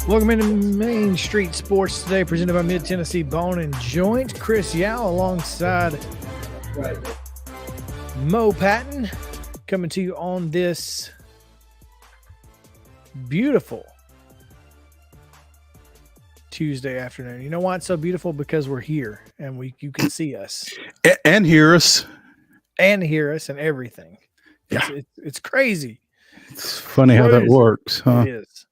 Welcome into Main Street Sports today, presented by Mid-Tennessee Bone and Joint. Chris Yao alongside Mo Patton, coming to you on this beautiful Tuesday afternoon. You know why it's so beautiful? Because we're here and you can see us and hear us and everything. Yeah, it's crazy. It's funny how that works, huh? It is.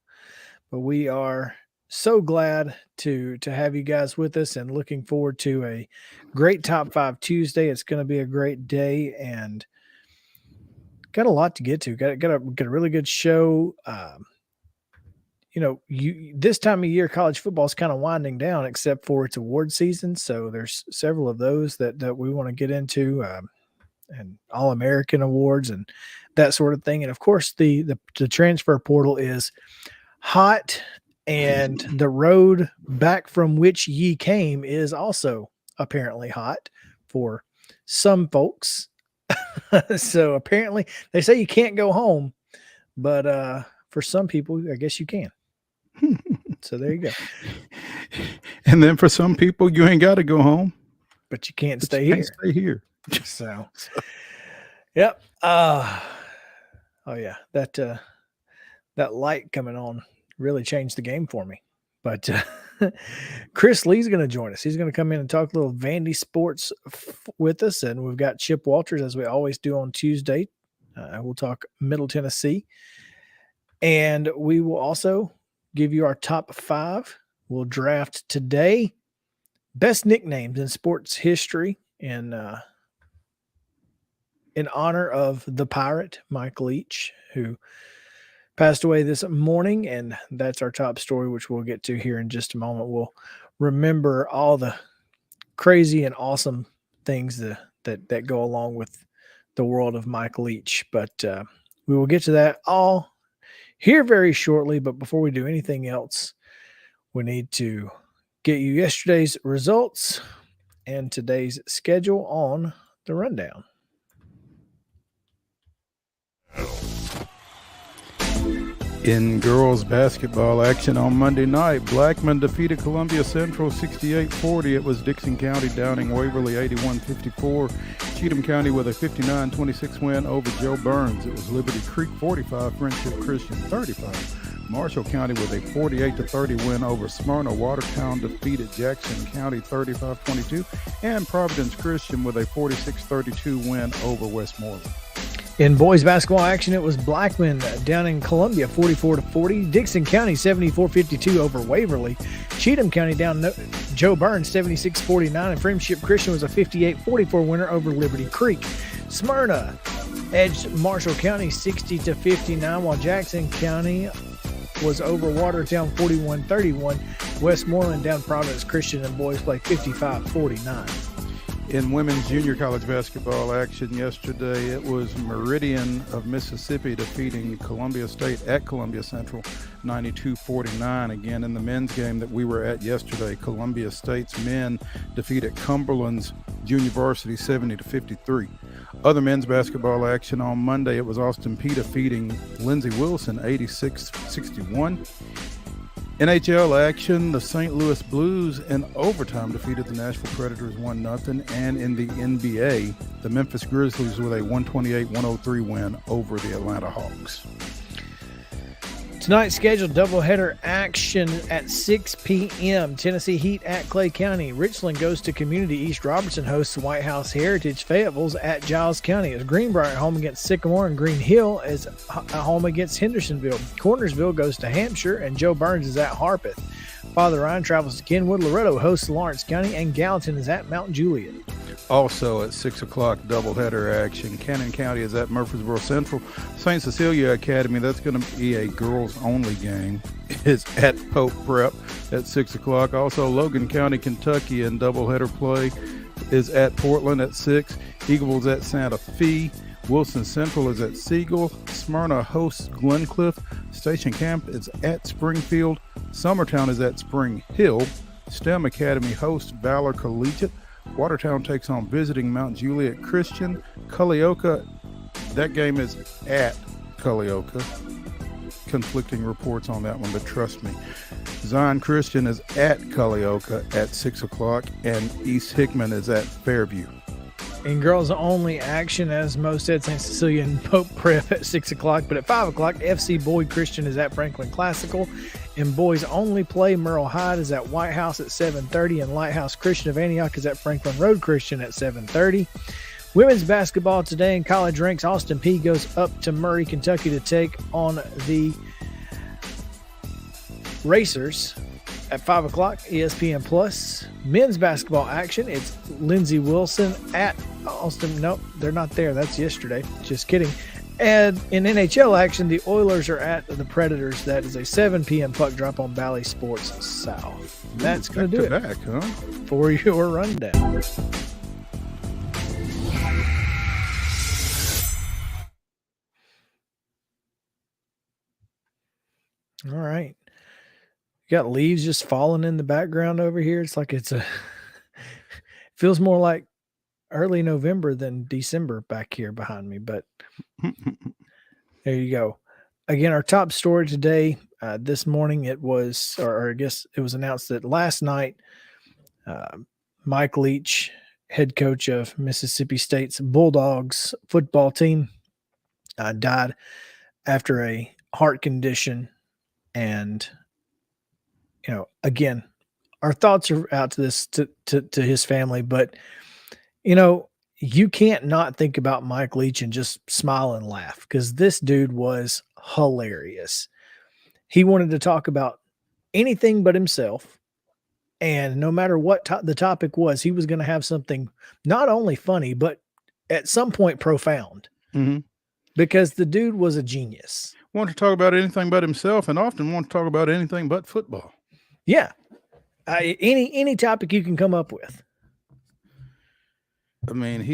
But we are so glad to have you guys with us and looking forward to a great Top 5 Tuesday. It's going to be a great day and got a lot to get to. Got a really good show. This time of year, college football is kind of winding down, except for its award season. So there's several of those that we want to get into, and All-American awards and that sort of thing. And of course, the transfer portal is hot, and the road back from which ye came is also apparently hot for some folks. So apparently they say you can't go home, but for some people, I guess you can. So there you go. And then for some people, you ain't got to go home, but you can't stay here. Stay here. So, yep. Oh yeah, that light coming on really changed the game for me. But Chris Lee's going to join us. He's going to come in and talk a little Vandy sports with us. And we've got Chip Walters, as we always do on Tuesday. We'll talk Middle Tennessee. And we will also give you our top 5. We'll draft today best nicknames in sports history in honor of the Pirate, Mike Leach, who passed away this morning, and that's our top story, which we'll get to here in just a moment. We'll remember all the crazy and awesome things that go along with the world of Mike Leach. But we will get to that all here very shortly. But before we do anything else, we need to get you yesterday's results and today's schedule on the rundown. In girls basketball action on Monday night, Blackman defeated Columbia Central 68-40. It was Dixon County downing Waverly 81-54. Cheatham County with a 59-26 win over Joe Burns. It was Liberty Creek 45, Friendship Christian 35. Marshall County with a 48-30 win over Smyrna. Watertown defeated Jackson County 35-22. And Providence Christian with a 46-32 win over Westmoreland. In boys basketball action, it was Blackman down in Columbia 44-40. Dixon County 74-52 over Waverly. Cheatham County down Joe Burns 76-49. And Friendship Christian was a 58-44 winner over Liberty Creek. Smyrna edged Marshall County 60-59, while Jackson County was over Watertown 41-31. Westmoreland down Providence Christian and boys play 55-49. In women's junior college basketball action yesterday, it was Meridian of Mississippi defeating Columbia State at Columbia Central 92-49. Again, in the men's game that we were at yesterday, Columbia State's men defeated Cumberland's junior varsity 70-53. Other men's basketball action on Monday, it was Austin Peay defeating Lindsey Wilson 86-61. NHL action, the St. Louis Blues in overtime defeated the Nashville Predators 1-0. And in the NBA, the Memphis Grizzlies with a 128-103 win over the Atlanta Hawks. Tonight's scheduled doubleheader action at 6 p.m. Tennessee Heat at Clay County. Richland goes to Community. East Robertson hosts White House Heritage. Fayetteville's at Giles County. As Greenbrier at home against Sycamore, and Green Hill is at home against Hendersonville. Cornersville goes to Hampshire, and Joe Burns is at Harpeth. Father Ryan travels to Kenwood. Loretto hosts Lawrence County, and Gallatin is at Mount Juliet. Also at 6 o'clock, doubleheader action. Cannon County is at Murfreesboro Central. St. Cecilia Academy, that's going to be a girls-only game, is at Pope Prep at 6 o'clock. Also, Logan County, Kentucky in doubleheader play is at Portland at 6. Eagleville's at Santa Fe. Wilson Central is at Siegel. Smyrna hosts Glencliff. Station Camp is at Springfield. Summertown is at Spring Hill. STEM Academy hosts Valor Collegiate. Watertown takes on visiting Mount Juliet Christian. Culleoka, that game is at Culleoka. Conflicting reports on that one, but trust me. Zion Christian is at Culleoka at 6 o'clock, and East Hickman is at Fairview. In girls only action, as Mo said, St. Cecilia and Pope Prep at 6 o'clock. But at 5 o'clock, FC Boyd Christian is at Franklin Classical. In boys only play, Merle Hyde is at White House at 7:30, and Lighthouse Christian of Antioch is at Franklin Road Christian at 7:30. Women's basketball today in college ranks, Austin Peay goes up to Murray, Kentucky to take on the Racers at 5 o'clock, ESPN Plus. Men's basketball action, it's Lindsey Wilson at Austin. Nope, they're not there. That's yesterday. Just kidding. And in NHL action, the Oilers are at the Predators. That is a 7 p.m. puck drop on Bally Sports South. That's going to do it for your rundown. All right. You got leaves just falling in the background over here. It's like feels more like early November than December back here behind me, but there you go. Again, our top story today, this morning, it was, or I guess it was announced that last night, Mike Leach, head coach of Mississippi State's Bulldogs football team, died after a heart condition. And, again, our thoughts are out to this, to his family, but, you can't not think about Mike Leach and just smile and laugh, because this dude was hilarious. He wanted to talk about anything but himself. And no matter what the topic was, he was going to have something not only funny, but at some point profound, because the dude was a genius. Want to talk about anything but himself, and often want to talk about anything but football. Yeah. Any topic you can come up with. I mean,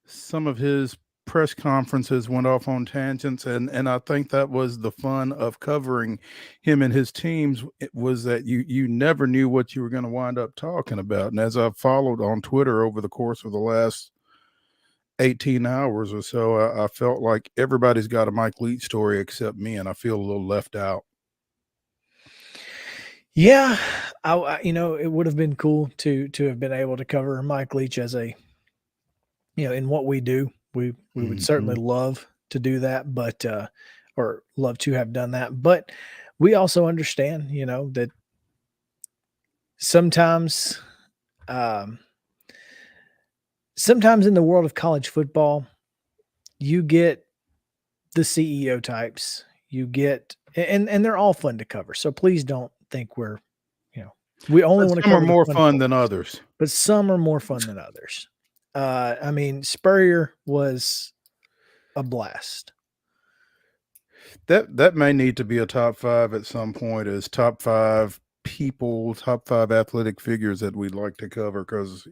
some of his press conferences went off on tangents, and I think that was the fun of covering him and his teams. It was that you never knew what you were going to wind up talking about. And as I've followed on Twitter over the course of the last 18 hours or so, I felt like everybody's got a Mike Leach story except me, and I feel a little left out. Yeah, it would have been cool to have been able to cover Mike Leach as a, in what we do. We would certainly love to do that, but or love to have done that. But we also understand, that sometimes in the world of college football, you get the CEO types, and they're all fun to cover. So please don't think we only want to cover some are more fun than others, but some are more fun than others. I mean, Spurrier was a blast. That may need to be a top 5 at some point, as top 5 people, top 5 athletic figures that we'd like to cover, because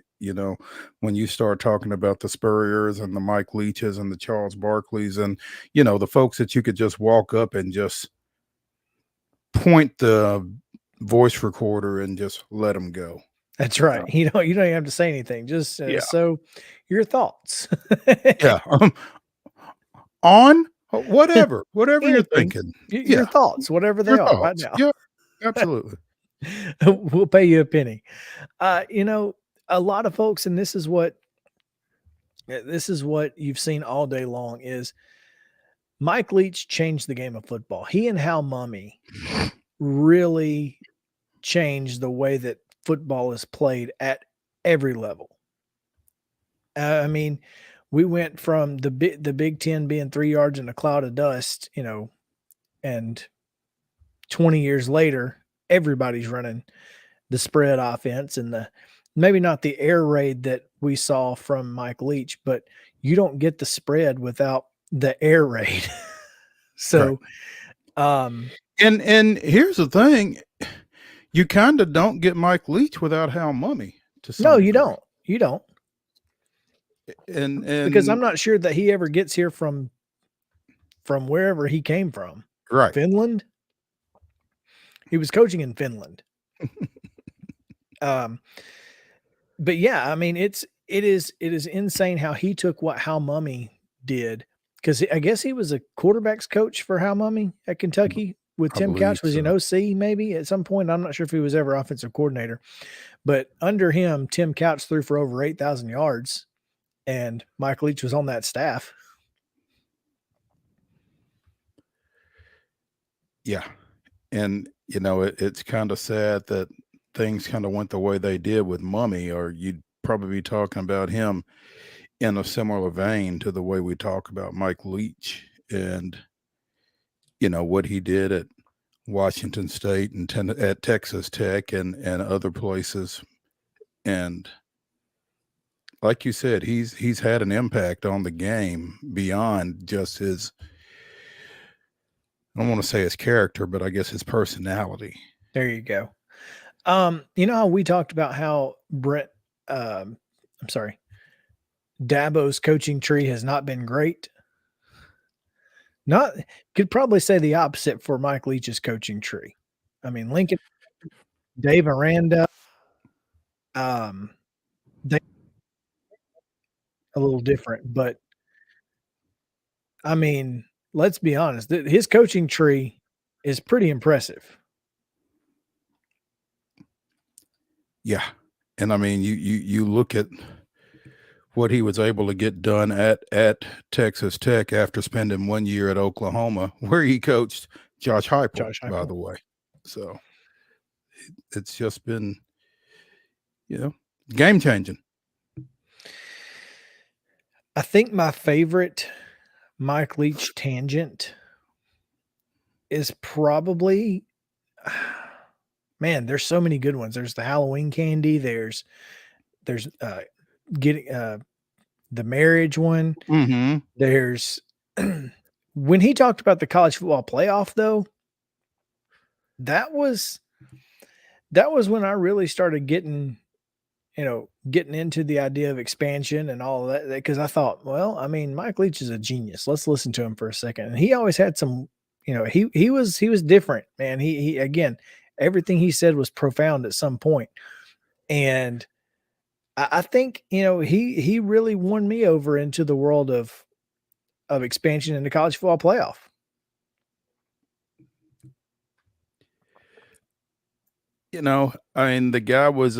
when you start talking about the Spurriers and the Mike Leaches and the Charles Barkleys and the folks that you could just walk up and just point the voice recorder and just let them go. That's right. You don't even have to say anything. Just Yeah. so your thoughts. Yeah. On whatever you're Anything. thinking. Your thoughts, whatever they Your are right thoughts. now. Yeah, absolutely. We'll pay you a penny. A lot of folks, and this is what you've seen all day long, is Mike Leach changed the game of football. He and Hal Mummy really changed the way that football is played at every level. I mean, we went from the Big Ten being 3 yards in a cloud of dust, and 20 years later, everybody's running the spread offense and maybe not the air raid that we saw from Mike Leach, but you don't get the spread without the air raid. So, right. And here's the thing, you kind of don't get Mike Leach without Hal Mummy to some no, degree. You don't. And because I'm not sure that he ever gets here from wherever he came from. Right. Finland. He was coaching in Finland. But yeah, I mean, it is insane how he took what Hal Mummy did, because I guess he was a quarterback's coach for Hal Mummy at Kentucky with Tim Couch. Was he an OC maybe at some point? I'm not sure if he was ever offensive coordinator, but under him, Tim Couch threw for over 8,000 yards, and Mike Leach was on that staff. Yeah, and it's kind of sad that things kind of went the way they did with Mummy, or you'd probably be talking about him in a similar vein to the way we talk about Mike Leach and what he did at Washington State and at Texas Tech and other places. And like you said, he's had an impact on the game beyond just his, I don't want to say his character, but I guess his personality. There you go. How we talked about how Dabo's coaching tree has not been great. Could probably say the opposite for Mike Leach's coaching tree. I mean, Lincoln, Dave Aranda, they a little different, but I mean, let's be honest, his coaching tree is pretty impressive. Yeah. And I mean, you look at what he was able to get done at Texas Tech after spending 1 year at Oklahoma, where he coached Josh Heupel, by the way. So it's just been, game changing. I think my favorite Mike Leach tangent is probably, man, there's so many good ones. There's the Halloween candy. There's getting the marriage one. Mm-hmm. There's when he talked about the college football playoff, though, that was when I really started getting into the idea of expansion and all of that, because I thought, well, I mean, Mike Leach is a genius. Let's listen to him for a second. And he always had some, he was different, man. He again, everything he said was profound at some point. And I think, he really won me over into the world of expansion in the college football playoff. I mean, the guy was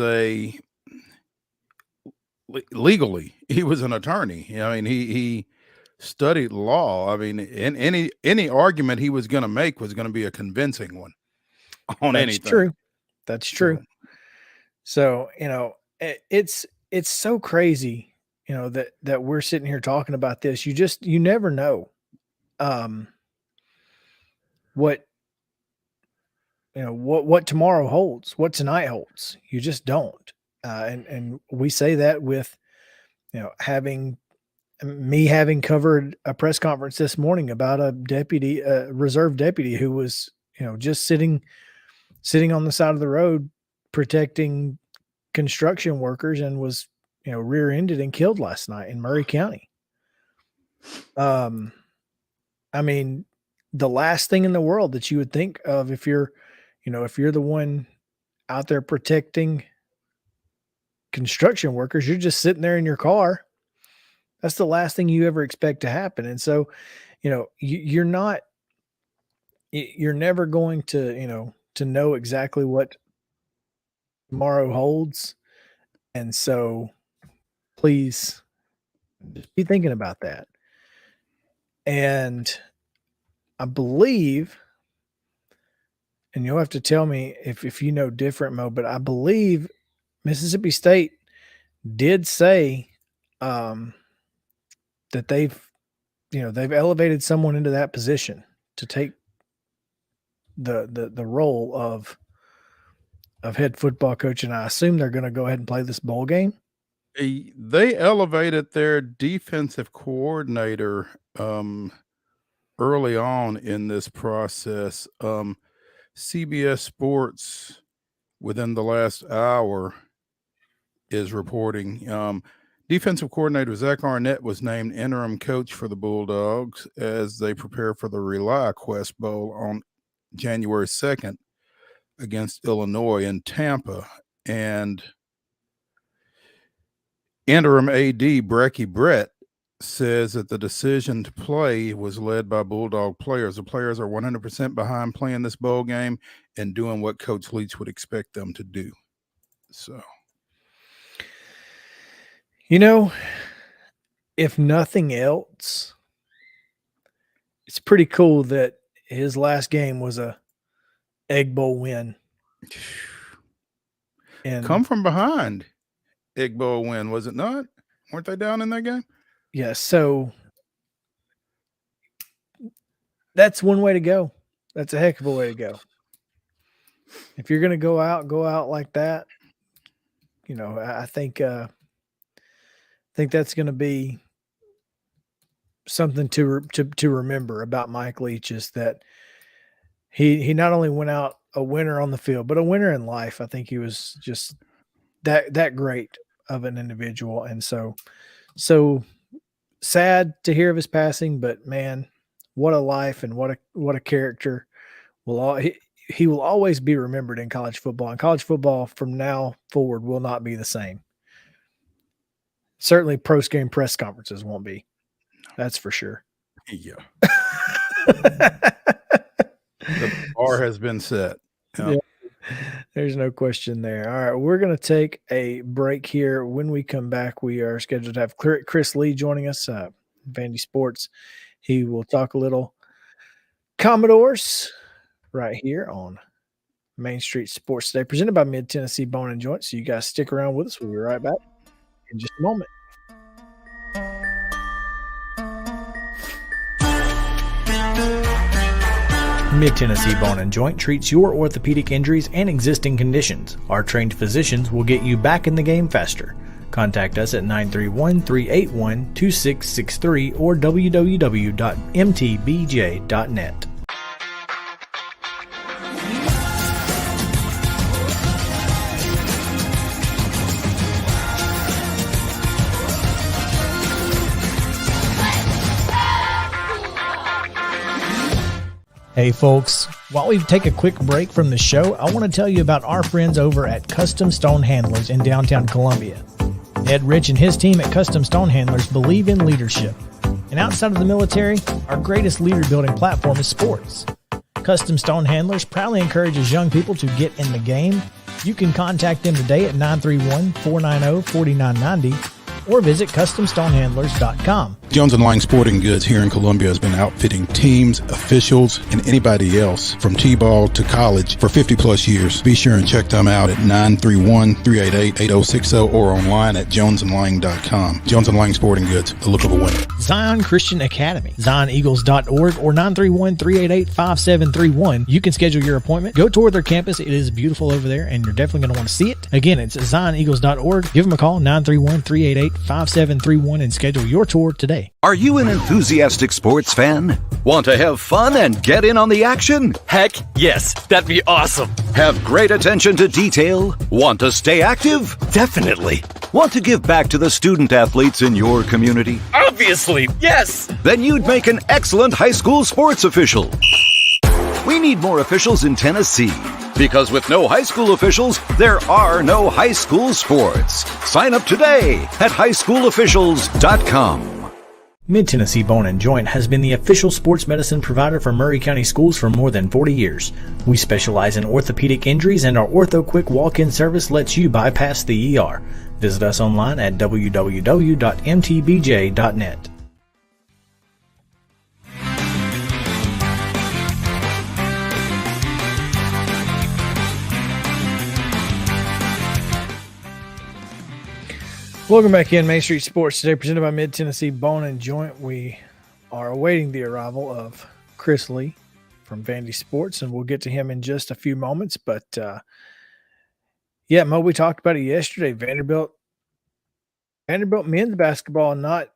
legally, he was an attorney. I mean, he studied law. I mean, in any argument he was going to make was going to be a convincing one on anything. That's true. So, it's so crazy, that we're sitting here talking about this. You never know what tomorrow holds, what tonight holds. You just don't. And we say that with, having covered a press conference this morning about a reserve deputy who was, just sitting on the side of the road protecting construction workers and was, rear-ended and killed last night in Murray County. I mean, the last thing in the world that you would think of if you're the one out there protecting construction workers, you're just sitting there in your car. That's the last thing you ever expect to happen. And so, you're never going to, to know exactly what tomorrow holds. And so please just be thinking about that. And I believe, and you'll have to tell me if you know different, Mo, but I believe Mississippi State did say that they've elevated someone into that position to take the role of head football coach, and I assume they're going to go ahead and play this bowl game. They elevated their defensive coordinator early on in this process. CBS Sports, within the last hour, is reporting defensive coordinator Zach Arnett was named interim coach for the Bulldogs as they prepare for the Rely Quest Bowl on January 2nd against Illinois in Tampa. And interim AD Brecky Brett says that the decision to play was led by Bulldog players. The players are 100% behind playing this bowl game and doing what Coach Leach would expect them to do. So, if nothing else, it's pretty cool that his last game was a Egg Bowl win. And come from behind Egg Bowl win, was it not? Weren't they down in that game? Yeah, so that's one way to go. That's a heck of a way to go. If you're going to go out like that, I think that's going to be something to remember about Mike Leach, is that he not only went out a winner on the field, but a winner in life. I think he was just that great of an individual, and so sad to hear of his passing, but man, what a life and what a character. He will always be remembered in college football, and college football from now forward will not be the same. Certainly post-game press conferences won't be. That's for sure. Yeah. The bar has been set. Yeah. There's no question there. All right, we're going to take a break here. When we come back, we are scheduled to have Chris Lee joining us, Vandy Sports. He will talk a little Commodores right here on Main Street Sports Today, presented by Mid-Tennessee Bone and Joint. So you guys stick around with us. We'll be right back in just a moment. Mid-Tennessee Bone and Joint treats your orthopedic injuries and existing conditions. Our trained physicians will get you back in the game faster. Contact us at 931-381-2663 or www.mtbj.net. Hey folks, while we take a quick break from the show, I want to tell you about our friends over at Custom Stone Handlers in downtown Columbia. Ed Rich and his team at Custom Stone Handlers believe in leadership. And outside of the military, our greatest leader building platform is sports. Custom Stone Handlers proudly encourages young people to get in the game. You can contact them today at 931-490-4990 or visit CustomStonehandlers.com. Jones and Lang Sporting Goods here in Columbia has been outfitting teams, officials, and anybody else from T-ball to college for 50 plus years. Be sure and check them out at 931-388-8060 or online at jonesandlang.com. Jones and Lang Sporting Goods, the look of a winner. Zion Christian Academy, zioneagles.org or 931-388-5731. You can schedule your appointment. Go tour their campus. It is beautiful over there, and you're definitely going to want to see it. Again, it's zioneagles.org. Give them a call, 931-388-5731, and schedule your tour today. Are you an enthusiastic sports fan? Want to have fun and get in on the action? Heck, yes. That'd be awesome. Have great attention to detail? Want to stay active? Definitely. Want to give back to the student athletes in your community? Obviously, yes. Then you'd make an excellent high school sports official. We need more officials in Tennessee. Because with no high school officials, there are no high school sports. Sign up today at highschoolofficials.com. Mid-Tennessee Bone & Joint has been the official sports medicine provider for Maury County Schools for more than 40 years. We specialize in orthopedic injuries, and our Ortho Quick walk-in service lets you bypass the ER. Visit us online at www.mtbj.net. Welcome back in Main Street Sports today, presented by Mid-Tennessee Bone & Joint. We are awaiting the arrival of Chris Lee from Vandy Sports, and we'll get to him in just a few moments. But, Mo, we talked about it yesterday. Vanderbilt men's basketball not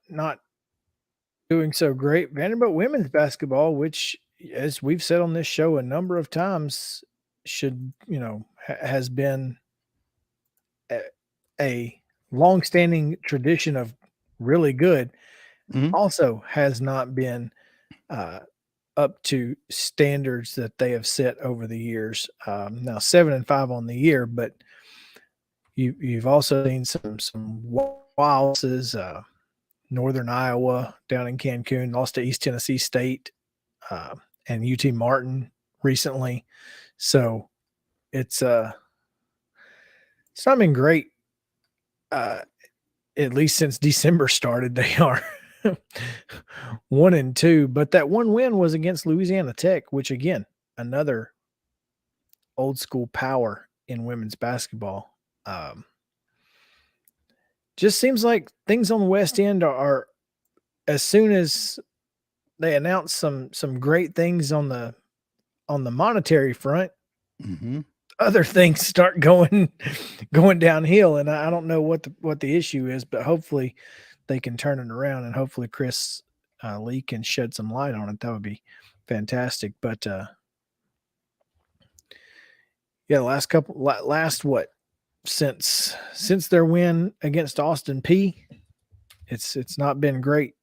doing so great. Vanderbilt women's basketball, which, as we've said on this show a number of times, has been a long-standing tradition of really good, also has not been up to standards that they have set over the years. Now 7-5 on the year, but you've also seen some losses. Northern Iowa down in Cancun lost to East Tennessee State, and UT Martin recently. So it's not been great. At least since December started, they are 1-2, but that one win was against Louisiana Tech, which again, another old school power in women's basketball. Just seems like things on the West End are as soon as they announce some great things on the monetary front, other things start going downhill, and I don't know what the issue is, but hopefully they can turn it around, and hopefully Chris Lee can shed some light on it. That would be fantastic. But since their win against Austin P, it's not been great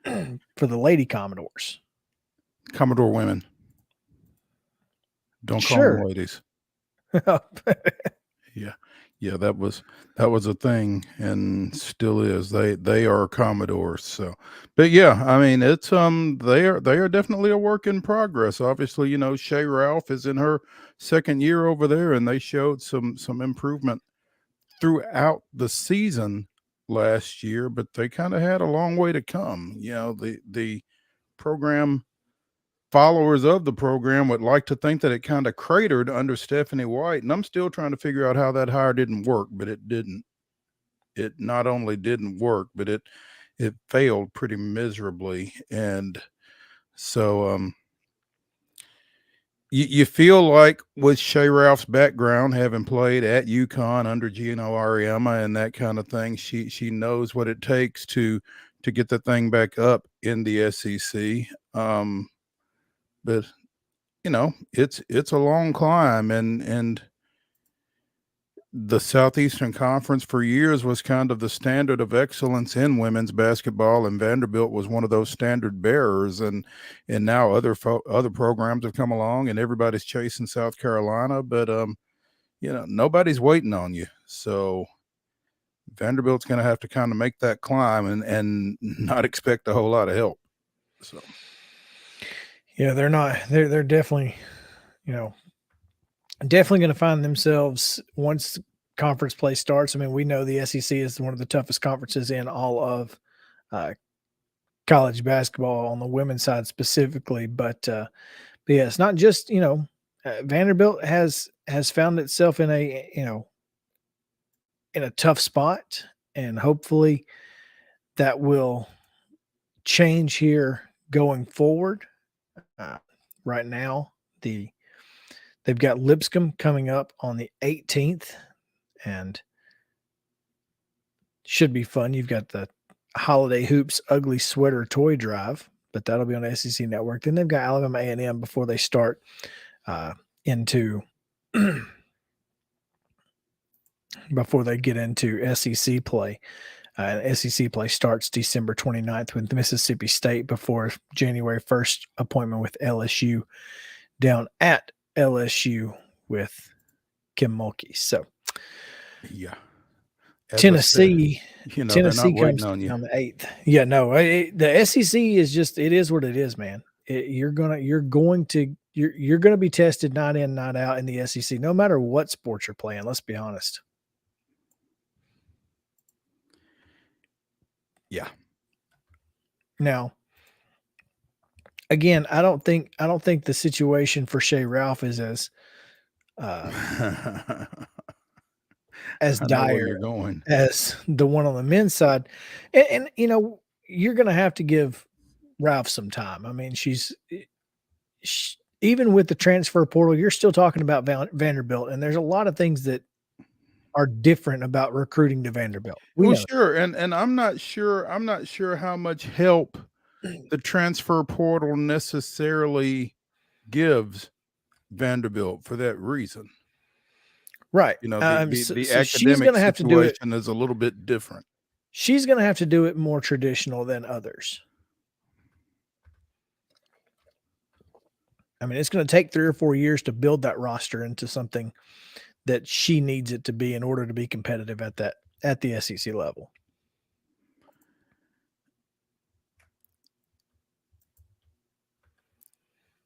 for the Lady Commodores. Commodore women. Don't call them ladies. Yeah, that was a thing and still is. They are Commodores. So, but yeah, I mean, it's they are definitely a work in progress. Obviously, Shay Ralph is in her second year over there, and they showed some improvement throughout the season last year, but they kind of had a long way to come. The program followers of the program would like to think that it kind of cratered under Stephanie White, and I'm still trying to figure out how that hire didn't work, but it didn't. It not only didn't work, but it failed pretty miserably. And so you feel like with Shay Ralph's background, having played at UConn under Gino Ariema and that kind of thing, she knows what it takes to get the thing back up in the SEC. But it's a long climb, and the Southeastern Conference for years was kind of the standard of excellence in women's basketball, and Vanderbilt was one of those standard bearers. And now other programs have come along, and everybody's chasing South Carolina, but nobody's waiting on you. So Vanderbilt's going to have to kind of make that climb and not expect a whole lot of help. So. Yeah, they're not. They're definitely, definitely going to find themselves once conference play starts. I mean, we know the SEC is one of the toughest conferences in all of college basketball on the women's side specifically, but yeah, it's not just, Vanderbilt has found itself in a, in a tough spot, and hopefully that will change here going forward. Right now, they've got Lipscomb coming up on the 18th, and should be fun. You've got the Holiday Hoops Ugly Sweater Toy Drive, but that'll be on the SEC Network. Then they've got Alabama A&M before they start into before they get into SEC play. SEC play starts December 29th with Mississippi State before January 1st appointment with LSU down at LSU with Kim Mulkey. So, yeah. Tennessee, said, Tennessee comes on on the 8th. Yeah, no, the SEC is just, it is what it is, man. You're going to be tested night in, night out in the SEC, no matter what sport you're playing. Let's be honest. Yeah. Now, again, I don't think the situation for Shea Ralph is as as dire you're going as the one on the men's side, and you're going to have to give Ralph some time. I mean, she, even with the transfer portal, you're still talking about Vanderbilt, and there's a lot of things that are different about recruiting to Vanderbilt. Sure, and I'm not sure how much help the transfer portal necessarily gives Vanderbilt for that reason. Right. The academic she's going to have to do it. Is a little bit different. She's going to have to do it more traditional than others. I mean, it's going to take 3 or 4 years to build that roster into something that she needs it to be in order to be competitive at the SEC level.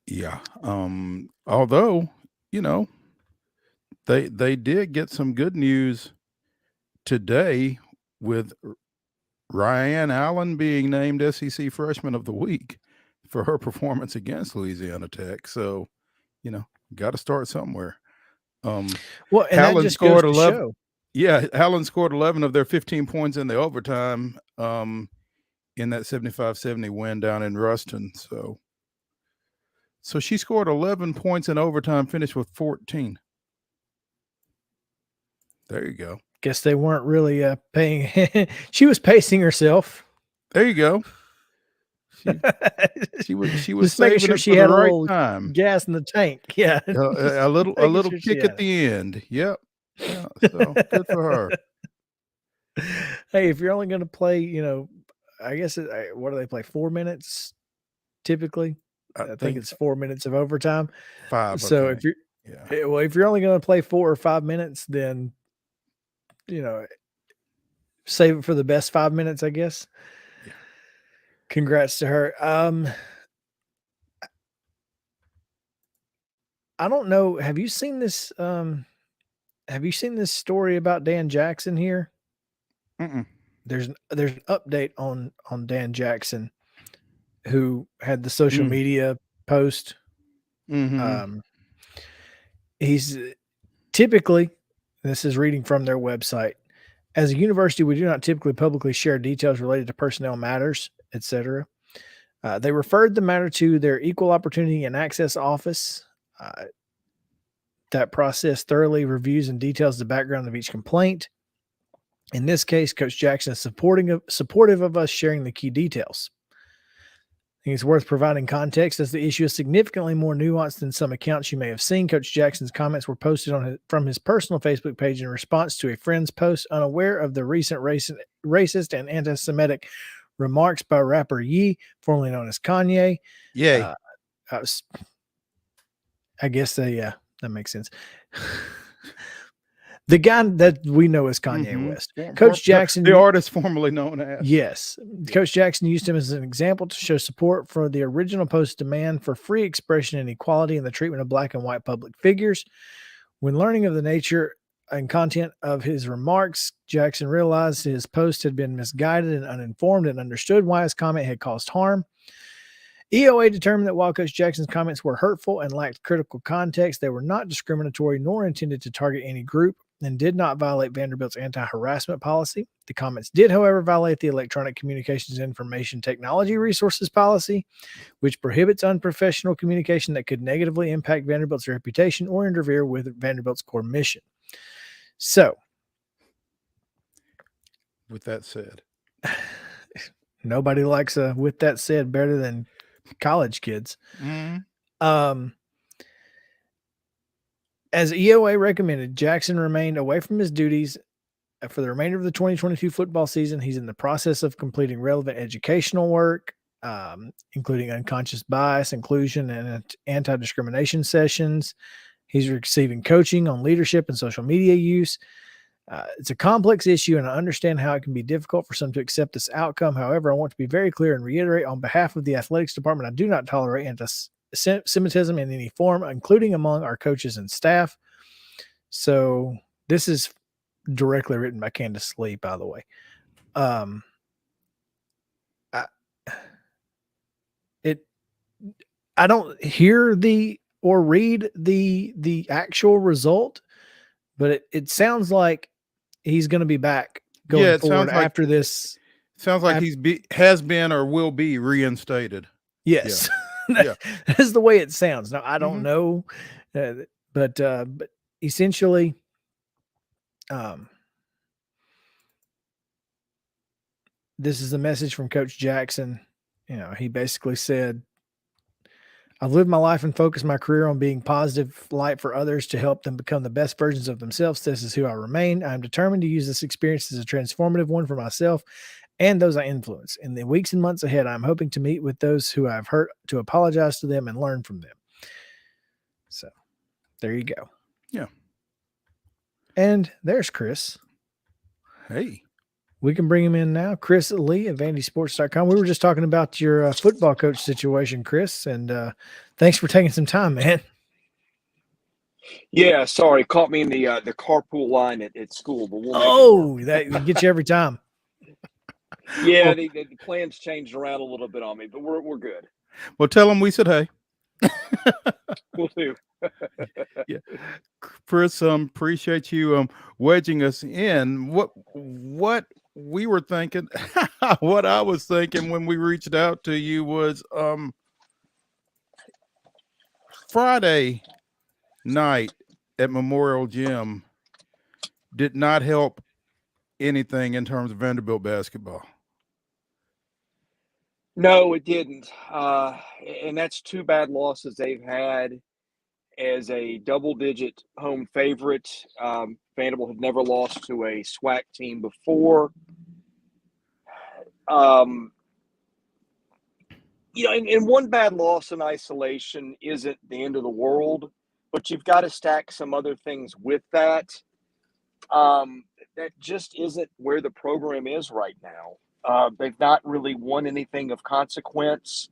Yeah. Although, they did get some good news today with Ryan Allen being named SEC Freshman of the Week for her performance against Louisiana Tech. So, got to start somewhere. Well, and Allen that just scored goes to 11. show. Yeah, Allen scored 11 of their 15 points in the overtime in that 75-70 win down in Ruston. So she scored 11 points in overtime, finished with 14. There you go. Guess they weren't really paying. She was pacing herself. There you go. She was just making sure she had a little time. Gas in the tank. Yeah, a little kick at the end. Yep. Yeah, so good for her. Hey, if you're only going to play, I guess what do they play? 4 minutes typically. I think it's 4 minutes of overtime. 5. So if you're only going to play 4 or 5 minutes, then save it for the best 5 minutes, I guess. Yeah. Congrats to her. I don't know. Have you seen this? Have you seen this story about Dan Jackson here? Mm-mm. There's an update on Dan Jackson, who had the social media post. Mm-hmm. He's typically, this is reading from their website, as a university, we do not typically publicly share details related to personnel matters, etc. They referred the matter to their Equal Opportunity and Access Office. That process thoroughly reviews and details the background of each complaint. In this case, Coach Jackson is supportive of us sharing the key details. I think it's worth providing context as the issue is significantly more nuanced than some accounts you may have seen. Coach Jackson's comments were posted from his personal Facebook page in response to a friend's post, unaware of the recent racist and anti-Semitic remarks by rapper Ye, formerly known as Kanye. Yeah. I guess that makes sense. The guy that we know as Kanye West. Coach Jackson, the artist formerly known as. Yes. Coach Jackson used him as an example to show support for the original post's demand for free expression and equality in the treatment of Black and white public figures. When learning of the nature and content of his remarks, Jackson realized his post had been misguided and uninformed and understood why his comment had caused harm. EOA determined that while Coach Jackson's comments were hurtful and lacked critical context, they were not discriminatory nor intended to target any group and did not violate Vanderbilt's anti-harassment policy. The comments did, however, violate the Electronic Communications Information Technology Resources Policy, which prohibits unprofessional communication that could negatively impact Vanderbilt's reputation or interfere with Vanderbilt's core mission. So, with that said, nobody likes a "with that said" better than college kids. As EOA recommended, Jackson remained away from his duties for the remainder of the 2022 football season. He's in the process of completing relevant educational work, including unconscious bias, inclusion, and anti-discrimination sessions. He's receiving coaching on leadership and social media use. It's a complex issue, and I understand how it can be difficult for some to accept this outcome. However, I want to be very clear and reiterate on behalf of the athletics department, I do not tolerate anti-Semitism in any form, including among our coaches and staff. So this is directly written by Candace Lee, by the way. I don't hear or read the actual result, but it sounds like he's going to be back going forward after this. Sounds like has been or will be reinstated. Yes. Yeah. That's the way it sounds. Now, I don't know, but essentially, this is the message from Coach Jackson. You know, he basically said, I've lived my life and focused my career on being positive light for others to help them become the best versions of themselves. This is who I remain. I'm determined to use this experience as a transformative one for myself and those I influence. In the weeks and months ahead, I'm hoping to meet with those who I've hurt, to apologize to them and learn from them. So there you go. Yeah. And there's Chris. Hey. We can bring him in now. Chris Lee of VandySports.com. We were just talking about your football coach situation, Chris, and thanks for taking some time, man. Yeah, sorry, caught me in the carpool line at school, but that gets you every time. Yeah, well, the plans changed around a little bit on me, but we're good. Well, tell them we said hey. Will do. Yeah, Chris, appreciate you wedging us in. What we were thinking, what I was thinking when we reached out to you was Friday night at Memorial Gym did not help anything in terms of Vanderbilt basketball. No, it didn't. And that's two bad losses they've had as a double-digit home favorite. Vanderbilt had never lost to a SWAC team before. You know, and one bad loss in isolation isn't the end of the world, but you've got to stack some other things with that. That just isn't where the program is right now. They've not really won anything of consequence.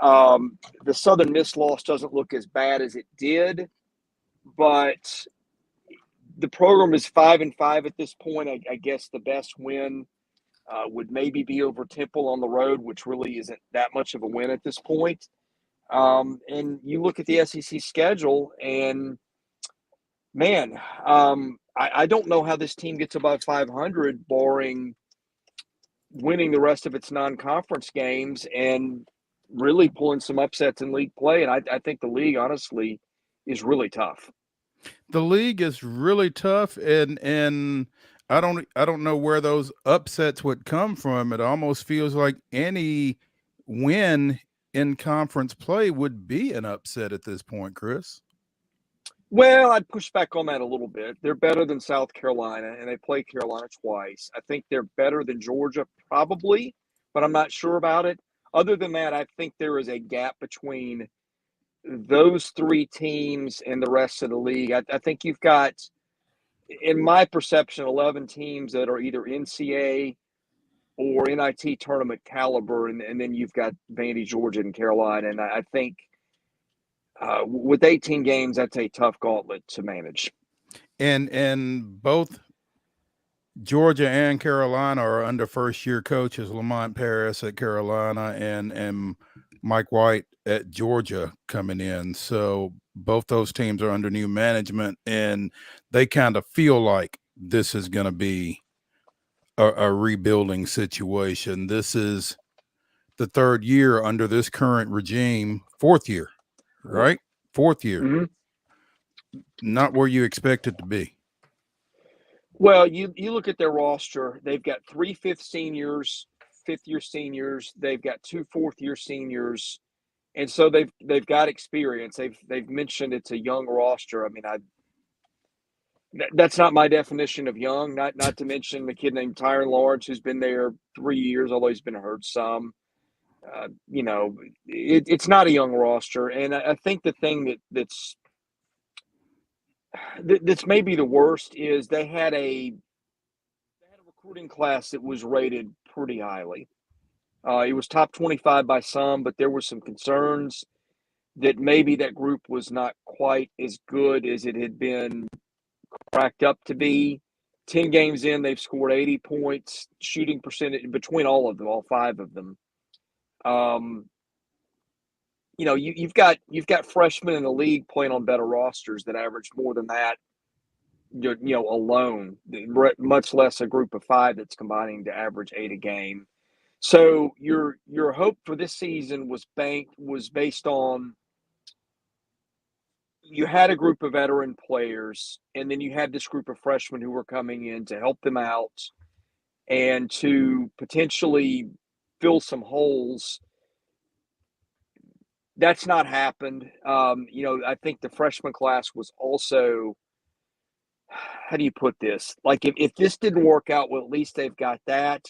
The Southern Miss loss doesn't look as bad as it did, but the program is 5-5 at this point. I guess the best win would maybe be over Temple on the road, which really isn't that much of a win at this point. And you look at the SEC schedule, and man, I don't know how this team gets above 500, barring winning the rest of its non-conference games and really pulling some upsets in league play. And I think the league, honestly, is really tough. The league is really tough, and I don't know where those upsets would come from. It almost feels like any win in conference play would be an upset at this point, Chris. Well, I'd push back on that a little bit. They're better than South Carolina, and they play Carolina twice. I think they're better than Georgia, probably, but I'm not sure about it. Other than that, I think there is a gap between those three teams and the rest of the league. I think you've got, in my perception, 11 teams that are either NCAA or NIT tournament caliber, and then you've got Vandy, Georgia, and Carolina. And I think with 18 games, that's a tough gauntlet to manage. And both Georgia and Carolina are under first-year coaches, Lamont Paris at Carolina and Mike White at Georgia coming in. So both those teams are under new management, and they kind of feel like this is going to be a rebuilding situation. This is the third year under this current regime, fourth year, right? Fourth year. Mm-hmm. Not where you expect it to be. Well, you look at their roster, they've got 3 fifth-year seniors, they've got 2 fourth-year seniors, and so they've got experience. They've mentioned it's a young roster. I mean, that's not my definition of young. Not to mention the kid named Tyron Lawrence, who's been there 3 years, although he's been hurt some. It's not a young roster, and I think the thing that's maybe the worst is they had a recruiting class that was rated pretty highly. It was top 25 by some, but there were some concerns that maybe that group was not quite as good as it had been cracked up to be. 10 games in, they've scored 80 points, shooting percentage between all of them, all 5 of them. You've got freshmen in the league playing on better rosters that average more than that. Alone, much less a group of 5 that's combining to average 8 a game. So your hope for this season was based on you had a group of veteran players, and then you had this group of freshmen who were coming in to help them out and to potentially fill some holes. That's not happened. I think the freshman class was also, how do you put this? Like if this didn't work out, well, at least they've got that.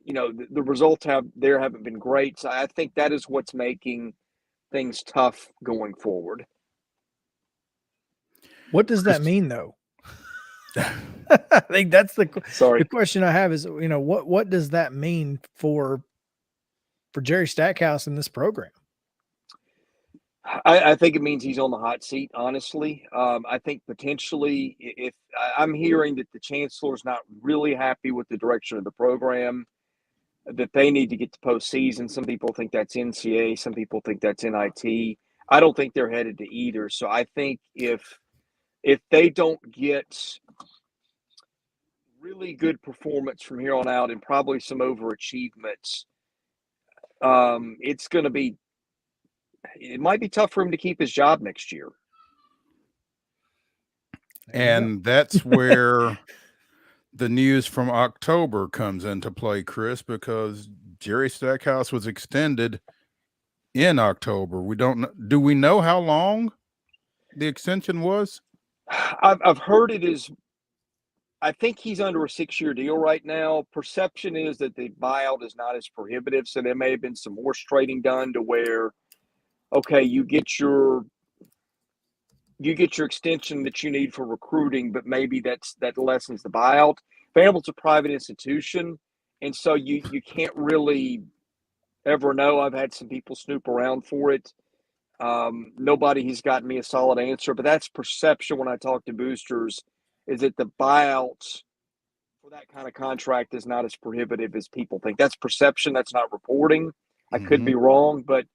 The results haven't been great. So I think that is what's making things tough going forward. What does that mean, though? I think that's the question I have is, what does that mean for Jerry Stackhouse in this program? I think it means he's on the hot seat, honestly. I think potentially if I'm hearing that the chancellor's not really happy with the direction of the program, that they need to get to postseason. Some people think that's NCAA. Some people think that's NIT. I don't think they're headed to either. So I think if they don't get really good performance from here on out and probably some overachievements, it might be tough for him to keep his job next year. And that's where the news from October comes into play, Chris, because Jerry Stackhouse was extended in October. Do we know how long the extension was? I've heard it is, I think he's under a 6-year deal right now. Perception is that the buyout is not as prohibitive, so there may have been some horse trading done to where, okay, you get your extension that you need for recruiting, but maybe that lessens the buyout. Vanderbilt's a private institution, and so you can't really ever know. I've had some people snoop around for it. Nobody has gotten me a solid answer, but that's perception when I talk to boosters, is that the buyout for that kind of contract is not as prohibitive as people think. That's perception. That's not reporting. I could be wrong, but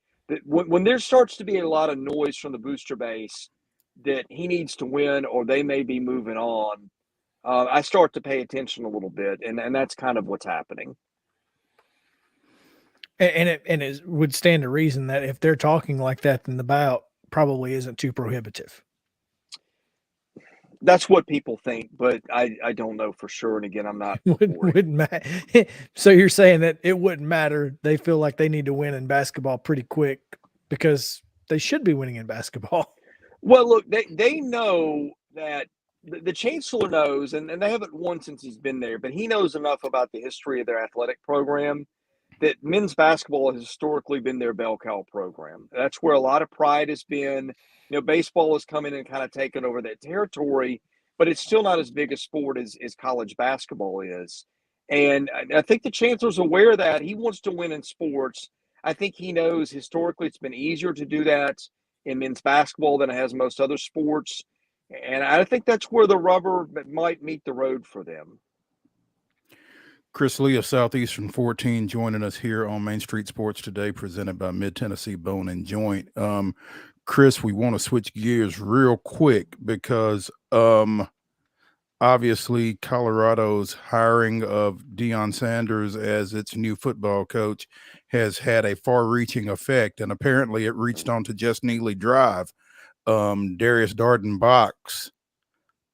when there starts to be a lot of noise from the booster base that he needs to win or they may be moving on, I start to pay attention a little bit, and that's kind of what's happening. And it would stand to reason that if they're talking like that, then the buyout probably isn't too prohibitive. That's what people think, but I don't know for sure. And again, I'm not. Wouldn't matter. So you're saying that it wouldn't matter. They feel like they need to win in basketball pretty quick because they should be winning in basketball. Well, look, they know that the chancellor knows, and they haven't won since he's been there, but he knows enough about the history of their athletic program that men's basketball has historically been their bell cow program. That's where a lot of pride has been. Baseball has come in and kind of taken over that territory, but it's still not as big a sport as college basketball is. And I think the chancellor's aware of that. He wants to win in sports. I think he knows historically it's been easier to do that in men's basketball than it has most other sports. And I think that's where the rubber might meet the road for them. Chris Lee of Southeastern 14 joining us here on Main Street Sports today, presented by Mid-Tennessee Bone and Joint. Chris, we want to switch gears real quick because obviously Colorado's hiring of Deion Sanders as its new football coach has had a far-reaching effect, and apparently it reached onto Just Neely Drive. Darius Darden-Box,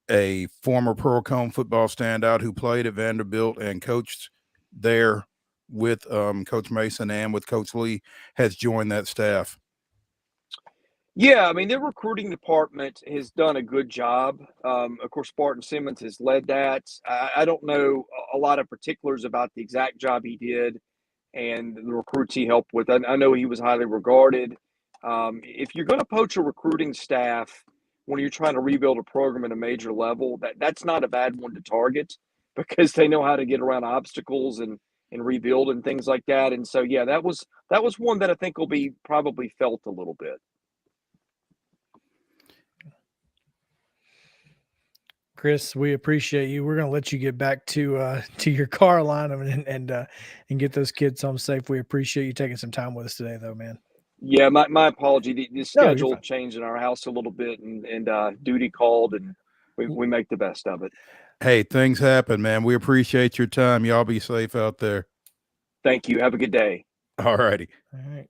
a former Pearl-Cohn football standout who played at Vanderbilt and coached there with Coach Mason and with Coach Lee, has joined that staff. Yeah, I mean, their recruiting department has done a good job. Of course, Spartan Simmons has led that. I don't know a lot of particulars about the exact job he did and the recruits he helped with. I know he was highly regarded. If you're going to poach a recruiting staff when you're trying to rebuild a program at a major level, that's not a bad one to target because they know how to get around obstacles and rebuild and things like that. And so, yeah, that was one that I think will be probably felt a little bit. Chris, we appreciate you. We're going to let you get back to your car line and get those kids home safe. We appreciate you taking some time with us today, though, man. Yeah, my apology. The schedule fine. changed in our house a little bit, and duty called, and we make the best of it. Hey, things happen, man. We appreciate your time. Y'all be safe out there. Thank you. Have a good day. All righty. All right.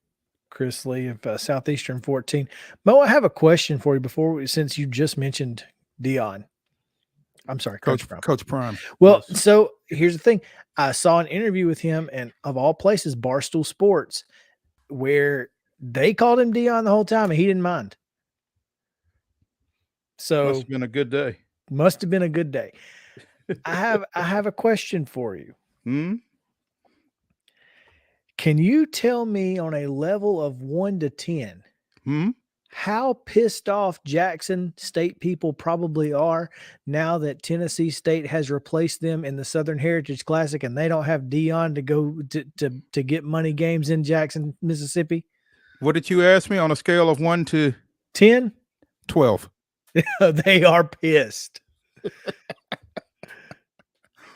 Chris Lee of Southeastern 14. Mo, I have a question for you since you just mentioned Deion. I'm sorry, Coach Prime. Coach Prime. Well, Yes. So here's the thing. I saw an interview with him, and of all places, Barstool Sports, where they called him Deion the whole time, and he didn't mind. So Must have been a good day. Must have been a good day. I have a question for you. Can you tell me on a level of 1 to 10 how pissed off Jackson State people probably are now that Tennessee State has replaced them in the Southern Heritage Classic and they don't have Deion to go to get money games in Jackson, Mississippi? What did you ask me on a scale of 1 to 10? 12. They are pissed.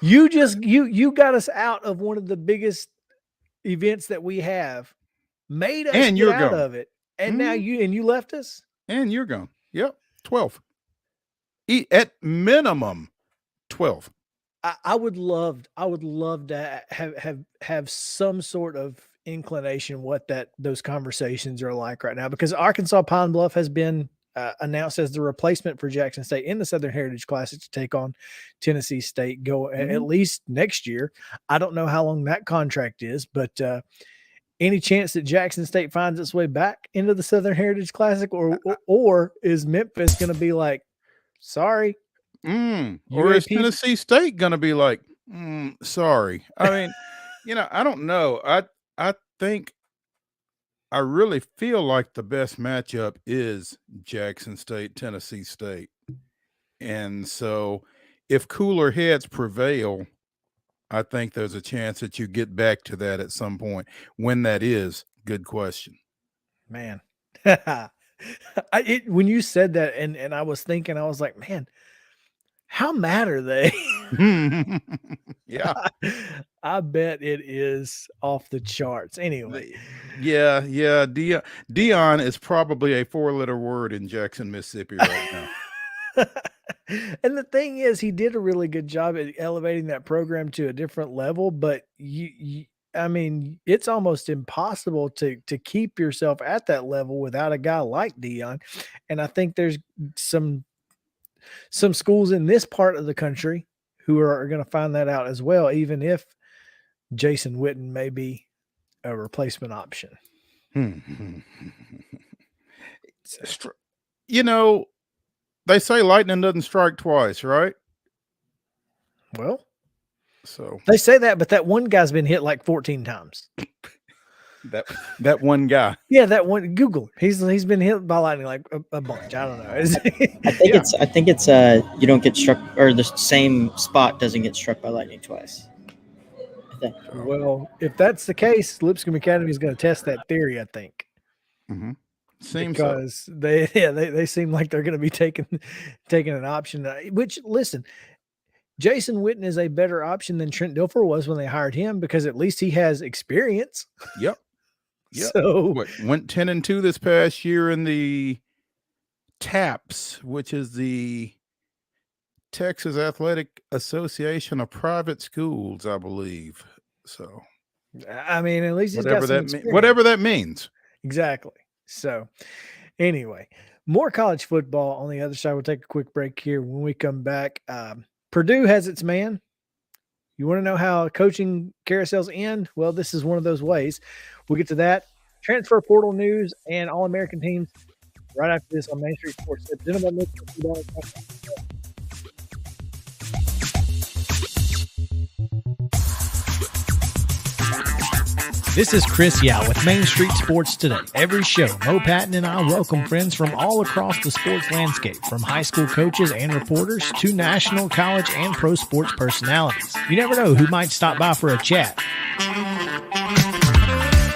You got us out of one of the biggest events that we have, made us get out of it, and now you left us, and you're gone. Yep, 12. At minimum, 12. I would love to have some sort of inclination what those conversations are like right now, because Arkansas Pine Bluff has been announced as the replacement for Jackson State in the Southern Heritage Classic to take on Tennessee State at least next year. I don't know how long that contract is, but any chance that Jackson State finds its way back into the Southern Heritage Classic, or is Memphis going to be like, sorry? Or is Tennessee State going to be like, sorry? I mean, I don't know. I think I really feel like the best matchup is Jackson State, Tennessee State. And so if cooler heads prevail, I think there's a chance that you get back to that at some point. When that is, good question. Man. When you said that and I was thinking, I was like, man, how mad are they? Yeah. I bet it is off the charts. Anyway. Yeah. Deion is probably a 4-letter word in Jackson, Mississippi right now. And the thing is, he did a really good job at elevating that program to a different level, but I mean, it's almost impossible to keep yourself at that level without a guy like Deion. And I think there's some schools in this part of the country who are going to find that out as well, even if Jason Witten may be a replacement option. They say lightning doesn't strike twice, right? Well, so they say that, but that one guy's been hit like 14 times. that one guy. Yeah, that one. Google. He's been hit by lightning like a bunch. I don't know. I think it's you don't get struck, or the same spot doesn't get struck by lightning twice. I think. Well, if that's the case, Lipscomb Academy is going to test that theory, I think. Seems so. because they seem like they're going to be taking an option. Which, listen, Jason Witten is a better option than Trent Dilfer was when they hired him, because at least he has experience. Yep. Yep. So Went 10-2 this past year in the TAPS, which is the Texas Athletic Association of Private Schools, I believe. So, I mean, at least he's got some experience. whatever that means. Exactly. So, anyway, more college football on the other side. We'll take a quick break here. When we come back, Purdue has its man. You want to know how coaching carousels end? Well, this is one of those ways. We'll get to that. Transfer portal news and All-American teams right after this on Main Street Sports. This is Chris Yao with Main Street Sports Today. Every show, Mo Patton and I welcome friends from all across the sports landscape, from high school coaches and reporters to national, college, and pro sports personalities. You never know who might stop by for a chat.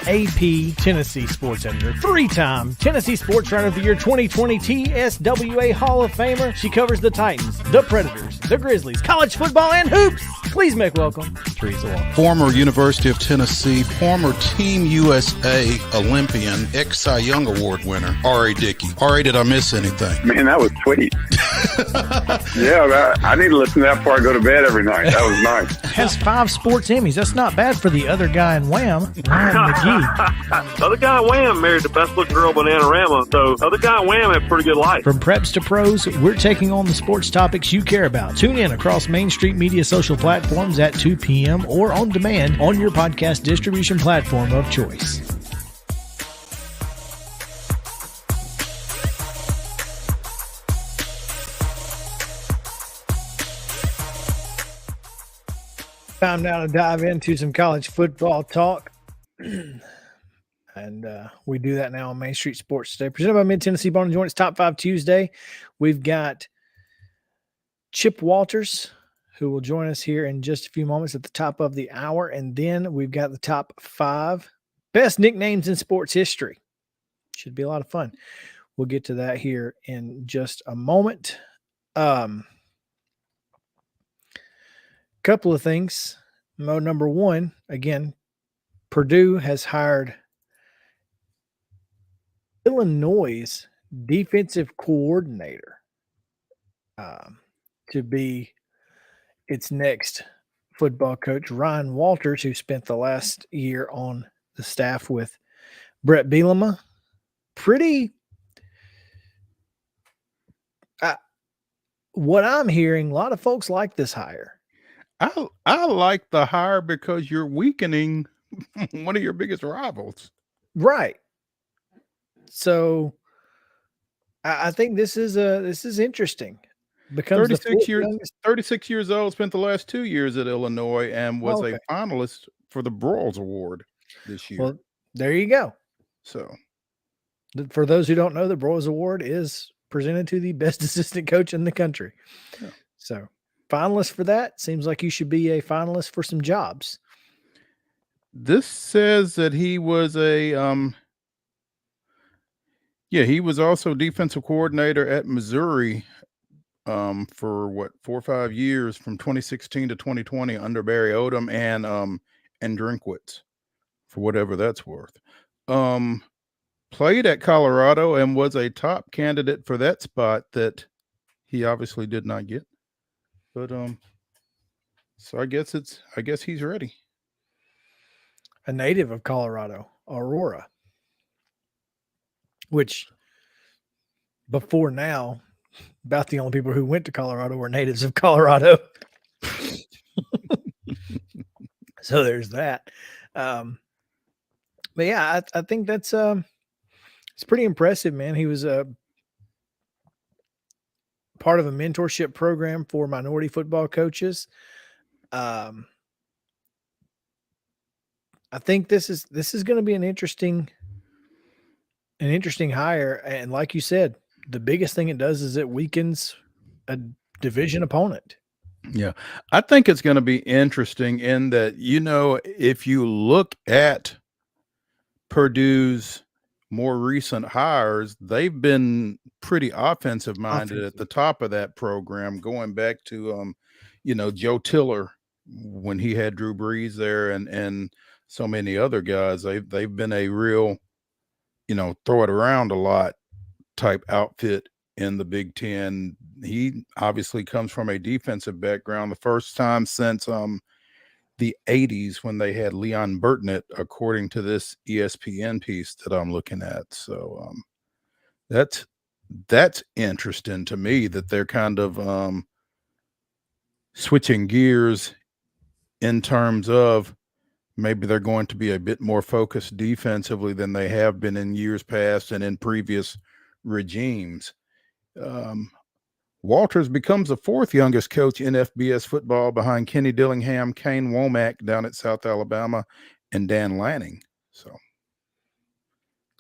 AP Tennessee sports editor, three-time Tennessee Sports Writer of the Year 2020 TSWA Hall of Famer. She covers the Titans, the Predators, the Grizzlies, college football, and hoops. Please make welcome Teresa Walker. Former University of Tennessee, former Team USA Olympian, ex-Cy Young Award winner, R.A. Dickey. R.A., did I miss anything? Man, that was sweet. Yeah, I need to listen to that before I go to bed every night. That was nice. Has 5 sports Emmys. That's not bad for the other guy in Wham, Ryan McGee. The other guy in Wham married the best looking girl, Bananarama. So the other guy in Wham had a pretty good life. From preps to pros, we're taking on the sports topics you care about. Tune in across Main Street Media social platforms at 2 p.m. or on demand on your podcast distribution platform of choice. Time now to dive into some college football talk. And we do that now on Main Street Sports Today. Presented by Mid-Tennessee Bone & Joint. It's Top 5 Tuesday. We've got Chip Walters, who will join us here in just a few moments at the top of the hour. And then we've got the top 5 best nicknames in sports history. Should be a lot of fun. We'll get to that here in just a moment. Couple of things. Number one, again, Purdue has hired Illinois' defensive coordinator to be its next football coach, Ryan Walters, who spent the last year on the staff with Brett Bielema. What I'm hearing, a lot of folks like this hire. I like the hire because you're weakening one of your biggest rivals. Right. So I think this is interesting. Becomes 36 years old, spent the last 2 years at Illinois, and was a finalist for the Broyles Award this year. Well, there you go. So, for those who don't know, the Broyles Award is presented to the best assistant coach in the country. Yeah. So, finalist for that. Seems like you should be a finalist for some jobs. This says that he was he was also defensive coordinator at Missouri for 4 or 5 years, from 2016 to 2020 under Barry Odom and Drinkwitz, for whatever that's worth. Played at Colorado and was a top candidate for that spot that he obviously did not get. But so I guess he's ready. A native of Colorado, Aurora, which before now, about the only people who went to Colorado were natives of Colorado. So there's that. But yeah, I think that's it's pretty impressive, man. He was part of a mentorship program for minority football coaches. I think this is going to be an interesting hire. And like you said, the biggest thing it does is it weakens a division opponent. Yeah. I think it's going to be interesting in that, if you look at Purdue's more recent hires, they've been pretty offensive minded at the top of that program, going back to Joe Tiller when he had Drew Brees there, and so many other guys. They've been a real, throw it around a lot type outfit in the Big Ten. He obviously comes from a defensive background. The first time since the 80s when they had Leon Burtnett, according to this ESPN piece that I'm looking at. So that's interesting to me that they're kind of switching gears in terms of maybe they're going to be a bit more focused defensively than they have been in years past and in previous regimes. Walters becomes the fourth youngest coach in FBS football behind Kenny Dillingham, Kane Womack down at South Alabama, and Dan Lanning. So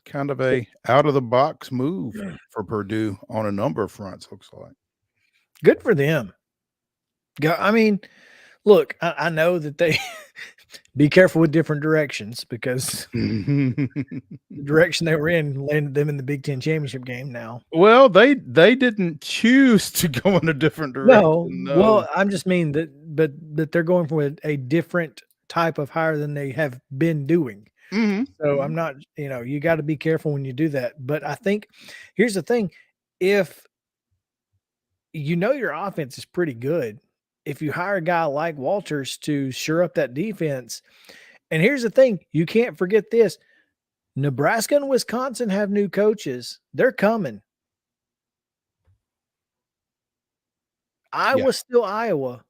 kind of a out-of-the-box move for Purdue on a number of fronts, looks like. Good for them. I mean, look, I know that they be careful with different directions because the direction they were in landed them in the Big Ten championship game now. Well, they didn't choose to go in a different direction. No. Well, I'm just mean that, but they're going for a different type of hire than they have been doing. Mm-hmm. So I'm not, you got to be careful when you do that. But I think here's the thing. If your offense is pretty good, if you hire a guy like Walters to shore up that defense, and here's the thing, you can't forget this. Nebraska and Wisconsin have new coaches. They're coming. Iowa's still Iowa.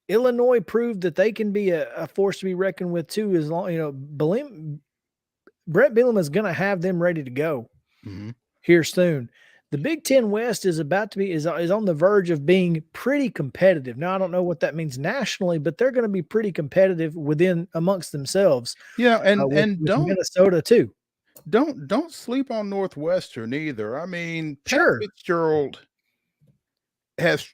Illinois proved that they can be a force to be reckoned with too. As long, Brett Bielema is going to have them ready to go here soon. The Big Ten West is about to be is on the verge of being pretty competitive. Now I don't know what that means nationally, but they're going to be pretty competitive amongst themselves. Yeah, and with Minnesota too. Don't sleep on Northwestern either. I mean, Pat Sure. Fitzgerald has,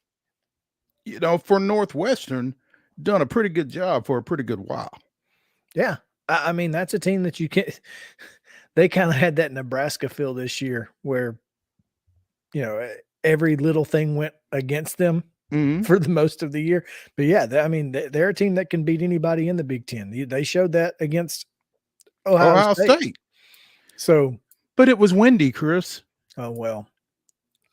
for Northwestern, done a pretty good job for a pretty good while. Yeah. I mean, that's a team that you can't – they kind of had that Nebraska feel this year where, every little thing went against them for the most of the year. But, yeah, they're a team that can beat anybody in the Big Ten. They showed that against Ohio State. So – But it was windy, Chris. Oh, well.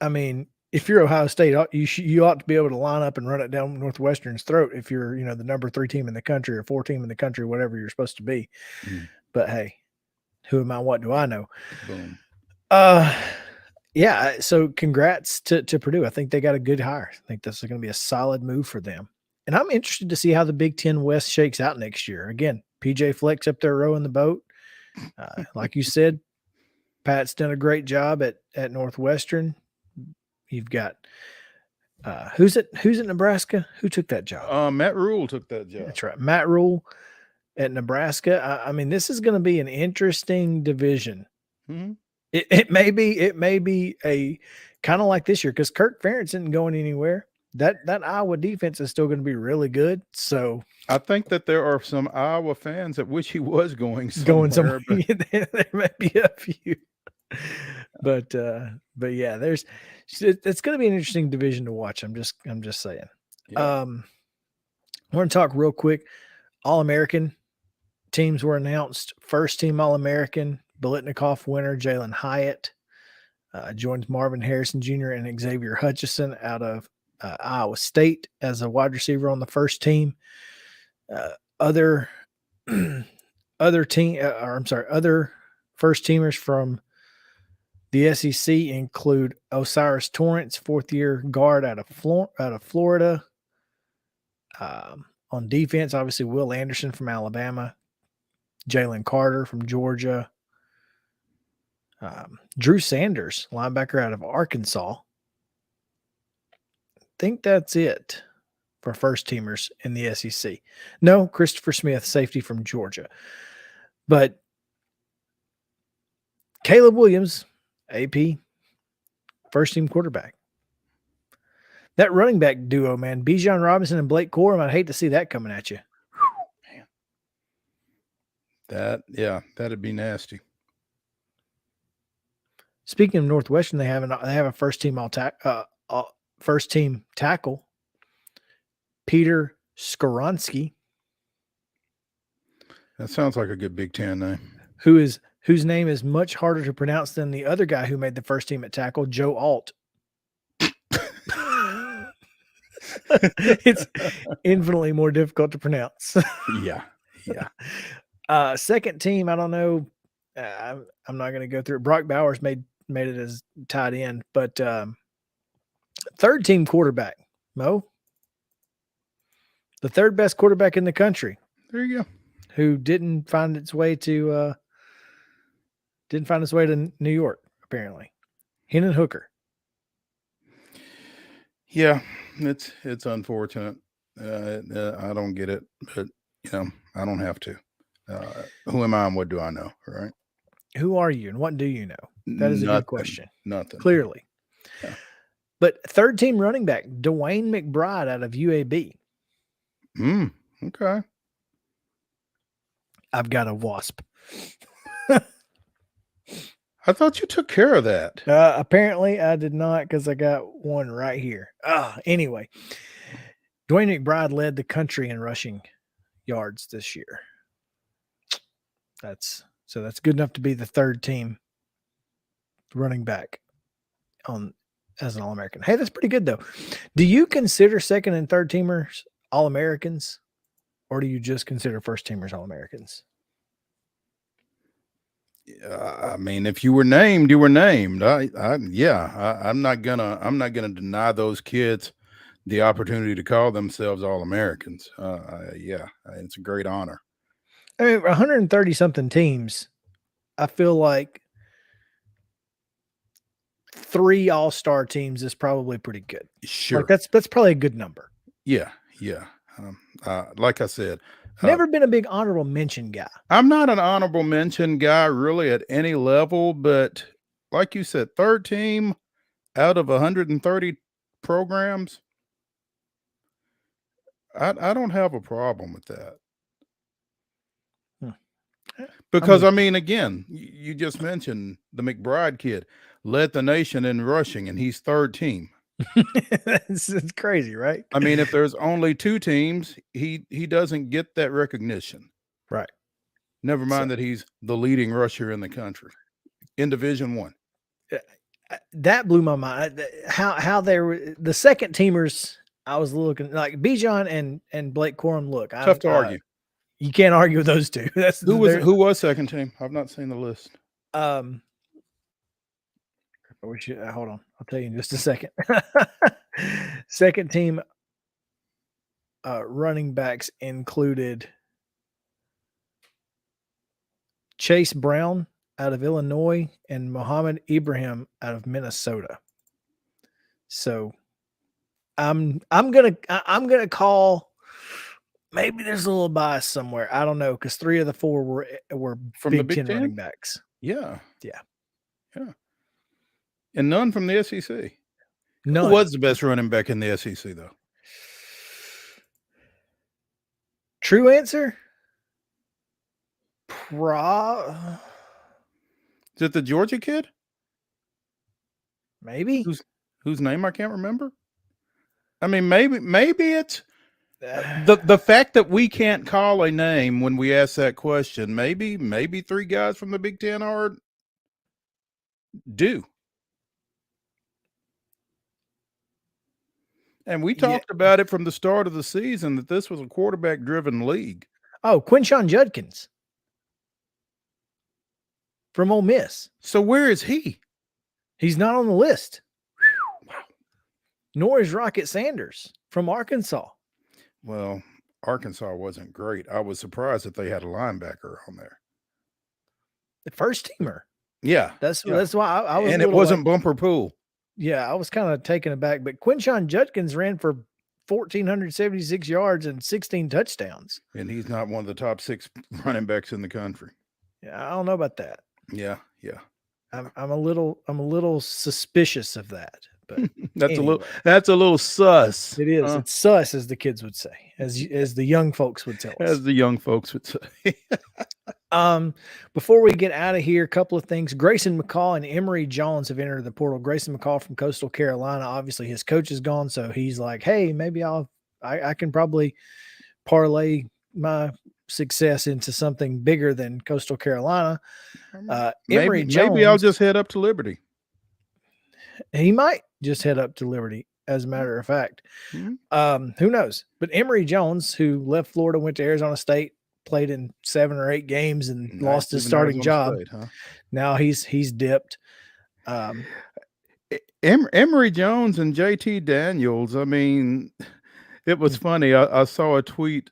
I mean – if you're Ohio State, you ought to be able to line up and run it down Northwestern's throat if you're, the number 3 team in the country or 4 team in the country, whatever you're supposed to be. But hey, who am I? What do I know? Boom. Yeah. So congrats to Purdue. I think they got a good hire. I think this is going to be a solid move for them. And I'm interested to see how the Big Ten West shakes out next year. Again, PJ Fleck's up there rowing the boat. Like you said, Pat's done a great job at Northwestern. You've got who's at Nebraska? Who took that job? Matt Rule took that job. That's right. Matt Rule at Nebraska. I mean, this is going to be an interesting division. It may be a kind of like this year because Kirk Ferentz isn't going anywhere. That Iowa defense is still going to be really good. So I think that there are some Iowa fans that wish he was going somewhere. There may be a few. But yeah, it's going to be an interesting division to watch. I'm just saying. Yeah. I want to talk real quick. All-American teams were announced. First team All-American, Biletnikoff winner Jalen Hyatt joins Marvin Harrison Jr. and Xavier Hutchison out of Iowa State as a wide receiver on the first team. Other first teamers from the SEC include Osiris Torrance, 4th-year guard out of Florida. On defense, obviously Will Anderson from Alabama, Jalen Carter from Georgia, Drew Sanders, linebacker out of Arkansas. I think that's it for first teamers in the SEC. No, Christopher Smith, safety from Georgia. But Caleb Williams, AP, first team quarterback. That running back duo, man, Bijan Robinson and Blake Corum, I'd hate to see that coming at you. Man. That'd be nasty. Speaking of Northwestern, they have a first team first team tackle, Peter Skoronsky, That sounds like a good Big Ten name. whose name is much harder to pronounce than the other guy who made the first team at tackle, Joe Alt. It's infinitely more difficult to pronounce. Yeah. Second team, I don't know. I'm not going to go through it. Brock Bowers made it as tight end, but third team quarterback, Mo, the third best quarterback in the country. There you go. Who didn't find its way to New York, apparently. Hendon Hooker. Yeah, it's unfortunate. I don't get it, but I don't have to. Who am I and what do I know, right? Who are you and what do you know? That is a good question. Nothing. Clearly. Yeah. But third team running back, Dwayne McBride out of UAB. Okay. I've got a wasp. I thought you took care of that. Apparently I did not, because I got one right here. Anyway, Dwayne McBride led the country in rushing yards this year. That's good enough to be the third team running back as an All-American. Hey, that's pretty good though. Do you consider second and third teamers All-Americans, or do you just consider first teamers All-Americans? I mean, if you were named, you were named. I'm not gonna deny those kids the opportunity to call themselves All-Americans. It's a great honor. I mean, 130 something teams. I feel like 3 all-star teams is probably pretty good. Sure, like that's probably a good number. Yeah. Like I said, never been a big honorable mention guy. I'm not an honorable mention guy really at any level, but like you said, third team out of 130 programs, I don't have a problem with that. Because I mean, again, you just mentioned the McBride kid led the nation in rushing, and he's third team. It's crazy, right? I mean, if there's only 2 teams, he doesn't get that recognition. Right. Never mind that he's the leading rusher in the country in Division I. That blew my mind. How they were the second teamers. I was looking like Bijan and Blake Corum. Look, tough to argue. You can't argue with those two. That's who was second team. I've not seen the list. Hold on. I'll tell you in just a second. Second team running backs included Chase Brown out of Illinois and Muhammad Ibrahim out of Minnesota. So I'm gonna call. Maybe there's a little bias somewhere. I don't know, because 3 of the 4 were from the Big Ten running backs. Yeah. And none from the SEC. None. Who was the best running back in the SEC, though? True answer? Is it the Georgia kid? Maybe. Whose name I can't remember? I mean, maybe it's the fact that we can't call a name when we ask that question. Maybe 3 guys from the Big Ten are due. And we talked about it from the start of the season that this was a quarterback-driven league. Oh, Quinshon Judkins from Ole Miss. So where is he? He's not on the list. Wow. Nor is Rocket Sanders from Arkansas. Well, Arkansas wasn't great. I was surprised that they had a linebacker on there. The first teamer. Yeah. That's why I was. And it wasn't Bumper Pool. Yeah, I was kind of taken aback. But Quinshon Judkins ran for 1,476 yards and 16 touchdowns. And he's not one of the top 6 running backs in the country. Yeah, I don't know about that. Yeah. I'm a little suspicious of that. But that's a little sus. It is. It's sus, as the kids would say, as the young folks would tell us. As the young folks would say. Before we get out of here, a couple of things. Grayson McCall and Emory Jones have entered the portal. Grayson McCall from Coastal Carolina. Obviously, his coach is gone, so he's like, hey, maybe I can probably parlay my success into something bigger than Coastal Carolina. Emory Jones, maybe I'll just head up to Liberty. He might just head up to Liberty, as a matter of fact. Who knows? But Emory Jones, who left Florida, went to Arizona State, played in 7 or 8 games and lost his starting job. State, huh? Now he's dipped. Emory Jones and JT Daniels. I mean, it was funny. I saw a tweet.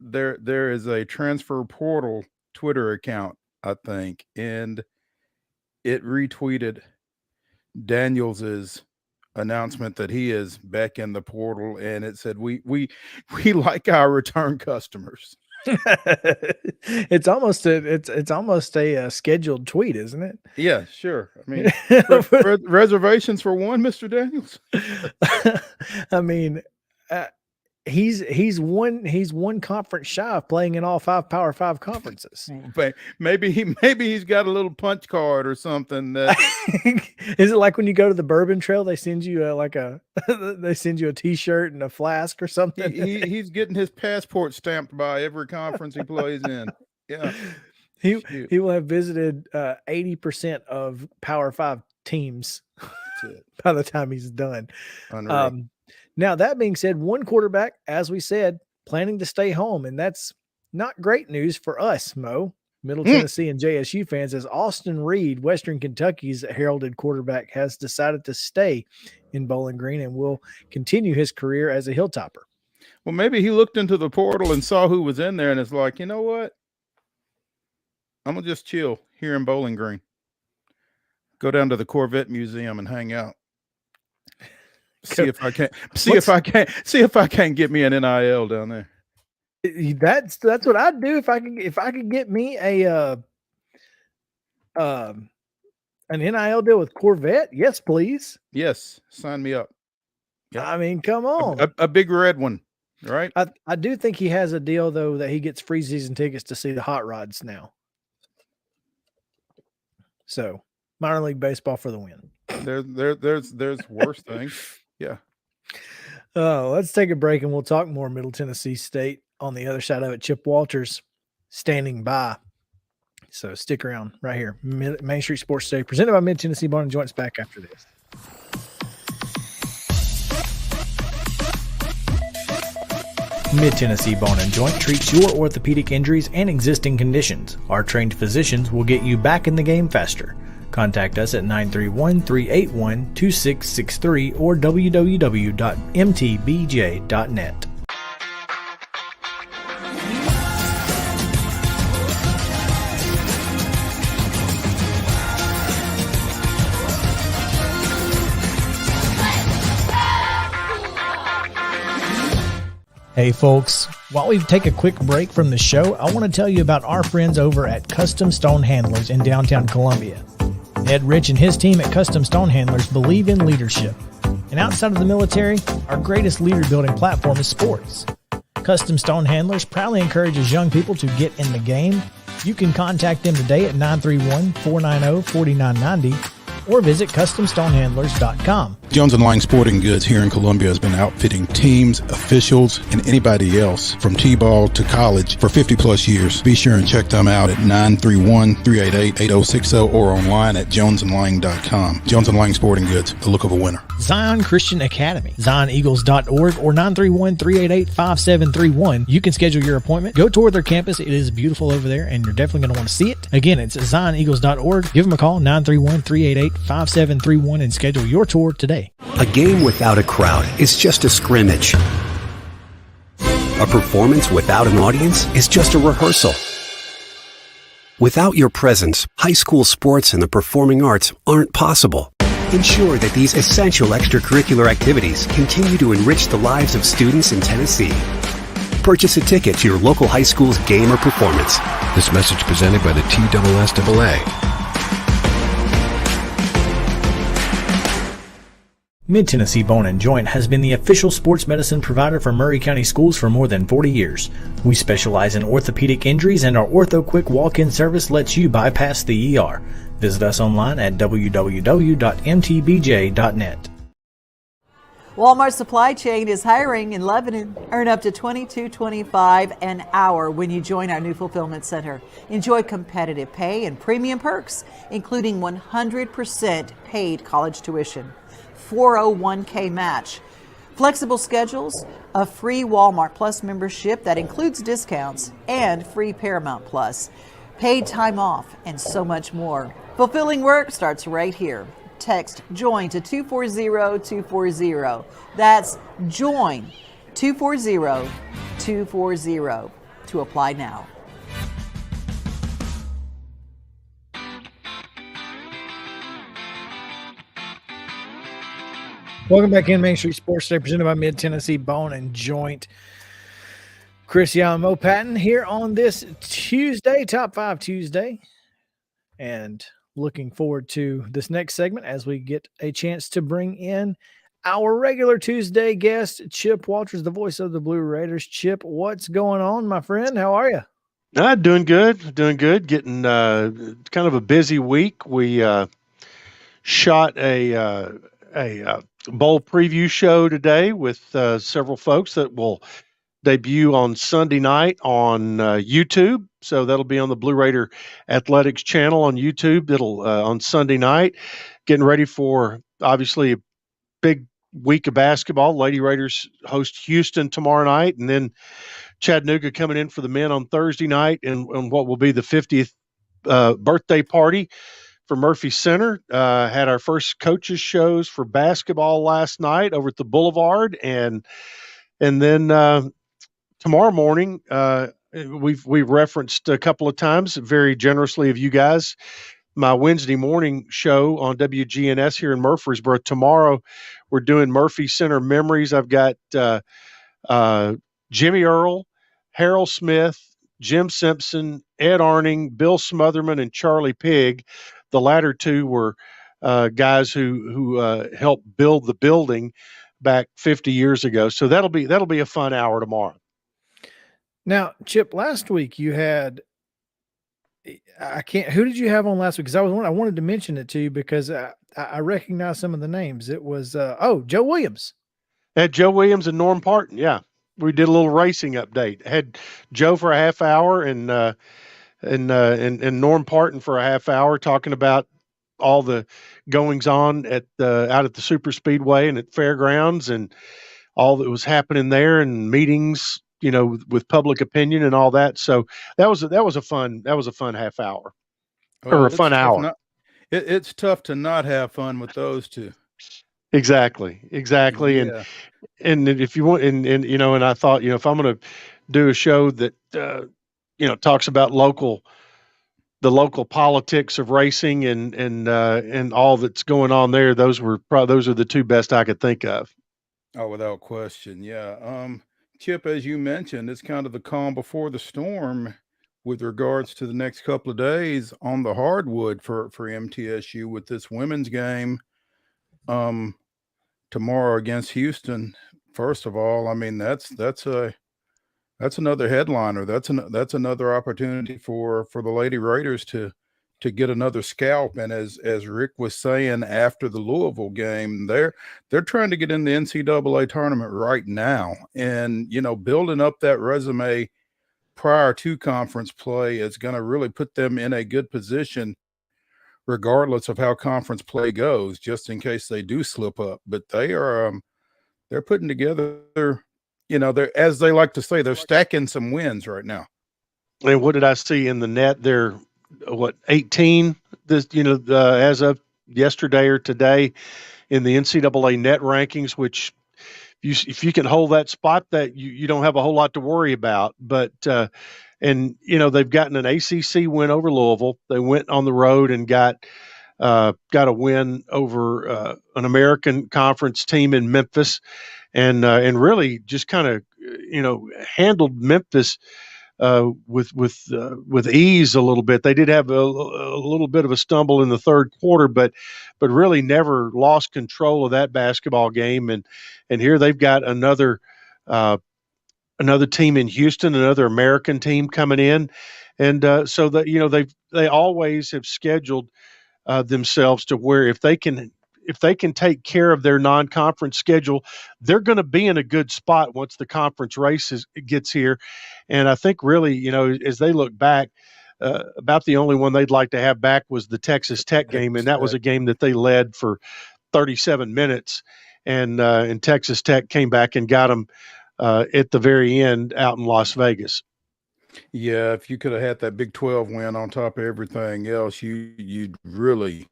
There is a transfer portal Twitter account, I think, and it retweeted Daniels's announcement that he is back in the portal, and it said we like our return customers. It's almost a scheduled tweet, isn't it? Yeah, sure. I mean, reservations for one, Mr. Daniels. I mean, he's one conference shy of playing in all 5 Power 5 conferences. Maybe he's got a little punch card or something. That is it like when you go to the Bourbon Trail, they send you they send you a T-shirt and a flask or something. He's getting his passport stamped by every conference he plays in. Yeah, he will have visited 80% of Power 5 teams by the time he's done. Now, that being said, one quarterback, as we said, planning to stay home, and that's not great news for us, Mo, Middle Tennessee and JSU fans, as Austin Reed, Western Kentucky's heralded quarterback, has decided to stay in Bowling Green and will continue his career as a Hilltopper. Well, maybe he looked into the portal and saw who was in there and is like, you know what? I'm going to just chill here in Bowling Green. Go down to the Corvette Museum and hang out. See if I can't get me an NIL down there. That's what I'd do if I could get me an NIL deal with Corvette. Yes, please. Yes, sign me up. Yep. I mean, come on, a big red one, right? I do think he has a deal though that he gets free season tickets to see the hot rods now. So minor league baseball for the win. There's worse things. Yeah. Let's take a break and we'll talk more Middle Tennessee State on the other side of it. Chip Walters standing by. So stick around right here. Main Street Sports Today, presented by Mid Tennessee Bone and Joints, back after this. Mid Tennessee Bone and Joint treats your orthopedic injuries and existing conditions. Our trained physicians will get you back in the game faster. Contact us at 931-381-2663 or www.mtbj.net. Hey folks, while we take a quick break from the show, I want to tell you about our friends over at Custom Stone Handlers in downtown Columbia. Ed Rich and his team at Custom Stone Handlers believe in leadership. And outside of the military, our greatest leader building platform is sports. Custom Stone Handlers proudly encourages young people to get in the game. You can contact them today at 931-490-4990 or visit CustomStonehandlers.com. Jones & Lang Sporting Goods here in Columbia has been outfitting teams, officials, and anybody else from T-ball to college for 50-plus years. Be sure and check them out at 931-388-8060 or online at jonesandlang.com. Jones & Lang Sporting Goods, the look of a winner. Zion Christian Academy, ZionEagles.org or 931-388-5731. You can schedule your appointment. Go tour their campus. It is beautiful over there, and you're definitely going to want to see it. Again, it's ZionEagles.org. Give them a call, 931-388-5731, and schedule your tour today. A game without a crowd is just a scrimmage. A performance without an audience is just a rehearsal. Without your presence, high school sports and the performing arts aren't possible. Ensure that these essential extracurricular activities continue to enrich the lives of students in Tennessee. Purchase a ticket to your local high school's game or performance. This message presented by the TSSAA. Mid-Tennessee Bone and Joint has been the official sports medicine provider for Murray County Schools for more than 40 years. We specialize in orthopedic injuries, and our Ortho Quick walk-in service lets you bypass the ER. Visit us online at www.mtbj.net. Walmart Supply Chain is hiring in Lebanon. Earn up to $22.25 an hour when you join our new fulfillment center. Enjoy competitive pay and premium perks, including 100% paid college tuition, 401k match, flexible schedules, a free Walmart Plus membership that includes discounts, and free Paramount Plus, paid time off, and so much more. Fulfilling work starts right here. Text JOIN to 240-240. That's JOIN 240-240 to apply now. Welcome back in Main Street Sports Today, presented by Mid-Tennessee Bone and Joint. Chris Young and Mo Patton here on this Tuesday, Top 5 Tuesday. And looking forward to this next segment as we get a chance to bring in our regular Tuesday guest, Chip Walters, the voice of the Blue Raiders. Chip, what's going on, my friend? How are you? Doing good. Getting kind of a busy week. We shot a bowl preview show today with several folks that will debut on Sunday night on YouTube. So that'll be on the Blue Raider Athletics channel on YouTube. It'll on Sunday night. Getting ready for obviously a big week of basketball. Lady Raiders host Houston tomorrow night, and then Chattanooga coming in for the men on Thursday night, and what will be the 50th birthday party for Murphy Center. Had our first coaches shows for basketball last night over at the Boulevard, and then tomorrow morning, we've referenced a couple of times very generously of you guys my Wednesday morning show on WGNS here in Murfreesboro. Tomorrow, we're doing Murphy Center Memories. I've got Jimmy Earle, Harold Smith, Jim Simpson, Ed Arning, Bill Smotherman, and Charlie Pigg. The latter two were guys who helped build the building back 50 years ago. So that'll be a fun hour tomorrow. Now, Chip, last week you had who did you have on last week? Because I wanted to mention it to you because I recognize some of the names. It was Joe Williams. Had Joe Williams and Norm Parton. Yeah, we did a little racing update. Had Joe for a half hour and Norm Parton for a half hour talking about all the goings on out at the Super Speedway and at fairgrounds and all that was happening there and meetings, with public opinion and all that. So that was a fun half hour or a fun hour. It's tough to not have fun with those two. Exactly. Yeah. And if you want, and I thought, if I'm going to do a show that, talks about the local politics of racing and all that's going on there, those are the two best I could think of. Oh, without question. Yeah. Chip, as you mentioned, it's kind of the calm before the storm with regards to the next couple of days on the hardwood for MTSU with this women's game tomorrow against Houston. First of all, I mean, that's another headliner. That's another opportunity for the Lady Raiders to get another scalp. And as Rick was saying after the Louisville game, they're trying to get in the NCAA tournament right now. And, building up that resume prior to conference play is going to really put them in a good position regardless of how conference play goes, just in case they do slip up. But they're putting together, they're, as they like to say, they're stacking some wins right now. And what did I see in the net? They're 18 this, as of yesterday or today in the NCAA net rankings, which if you can hold that spot, that you don't have a whole lot to worry about. But they've gotten an ACC win over Louisville. They went on the road and got a win over an American Conference team in Memphis, and really just kind of handled Memphis with ease a little bit. They did have a little bit of a stumble in the third quarter, but really never lost control of that basketball game. And here they've got another team in Houston, another American team coming in, and so that they always have scheduled themselves to where if they can take care of their non-conference schedule, they're going to be in a good spot once the conference race gets here. And I think really, as they look back, about the only one they'd like to have back was the Texas Tech game, and that was a game that they led for 37 minutes, and Texas Tech came back and got them at the very end out in Las Vegas. Yeah, if you could have had that Big 12 win on top of everything else, you'd really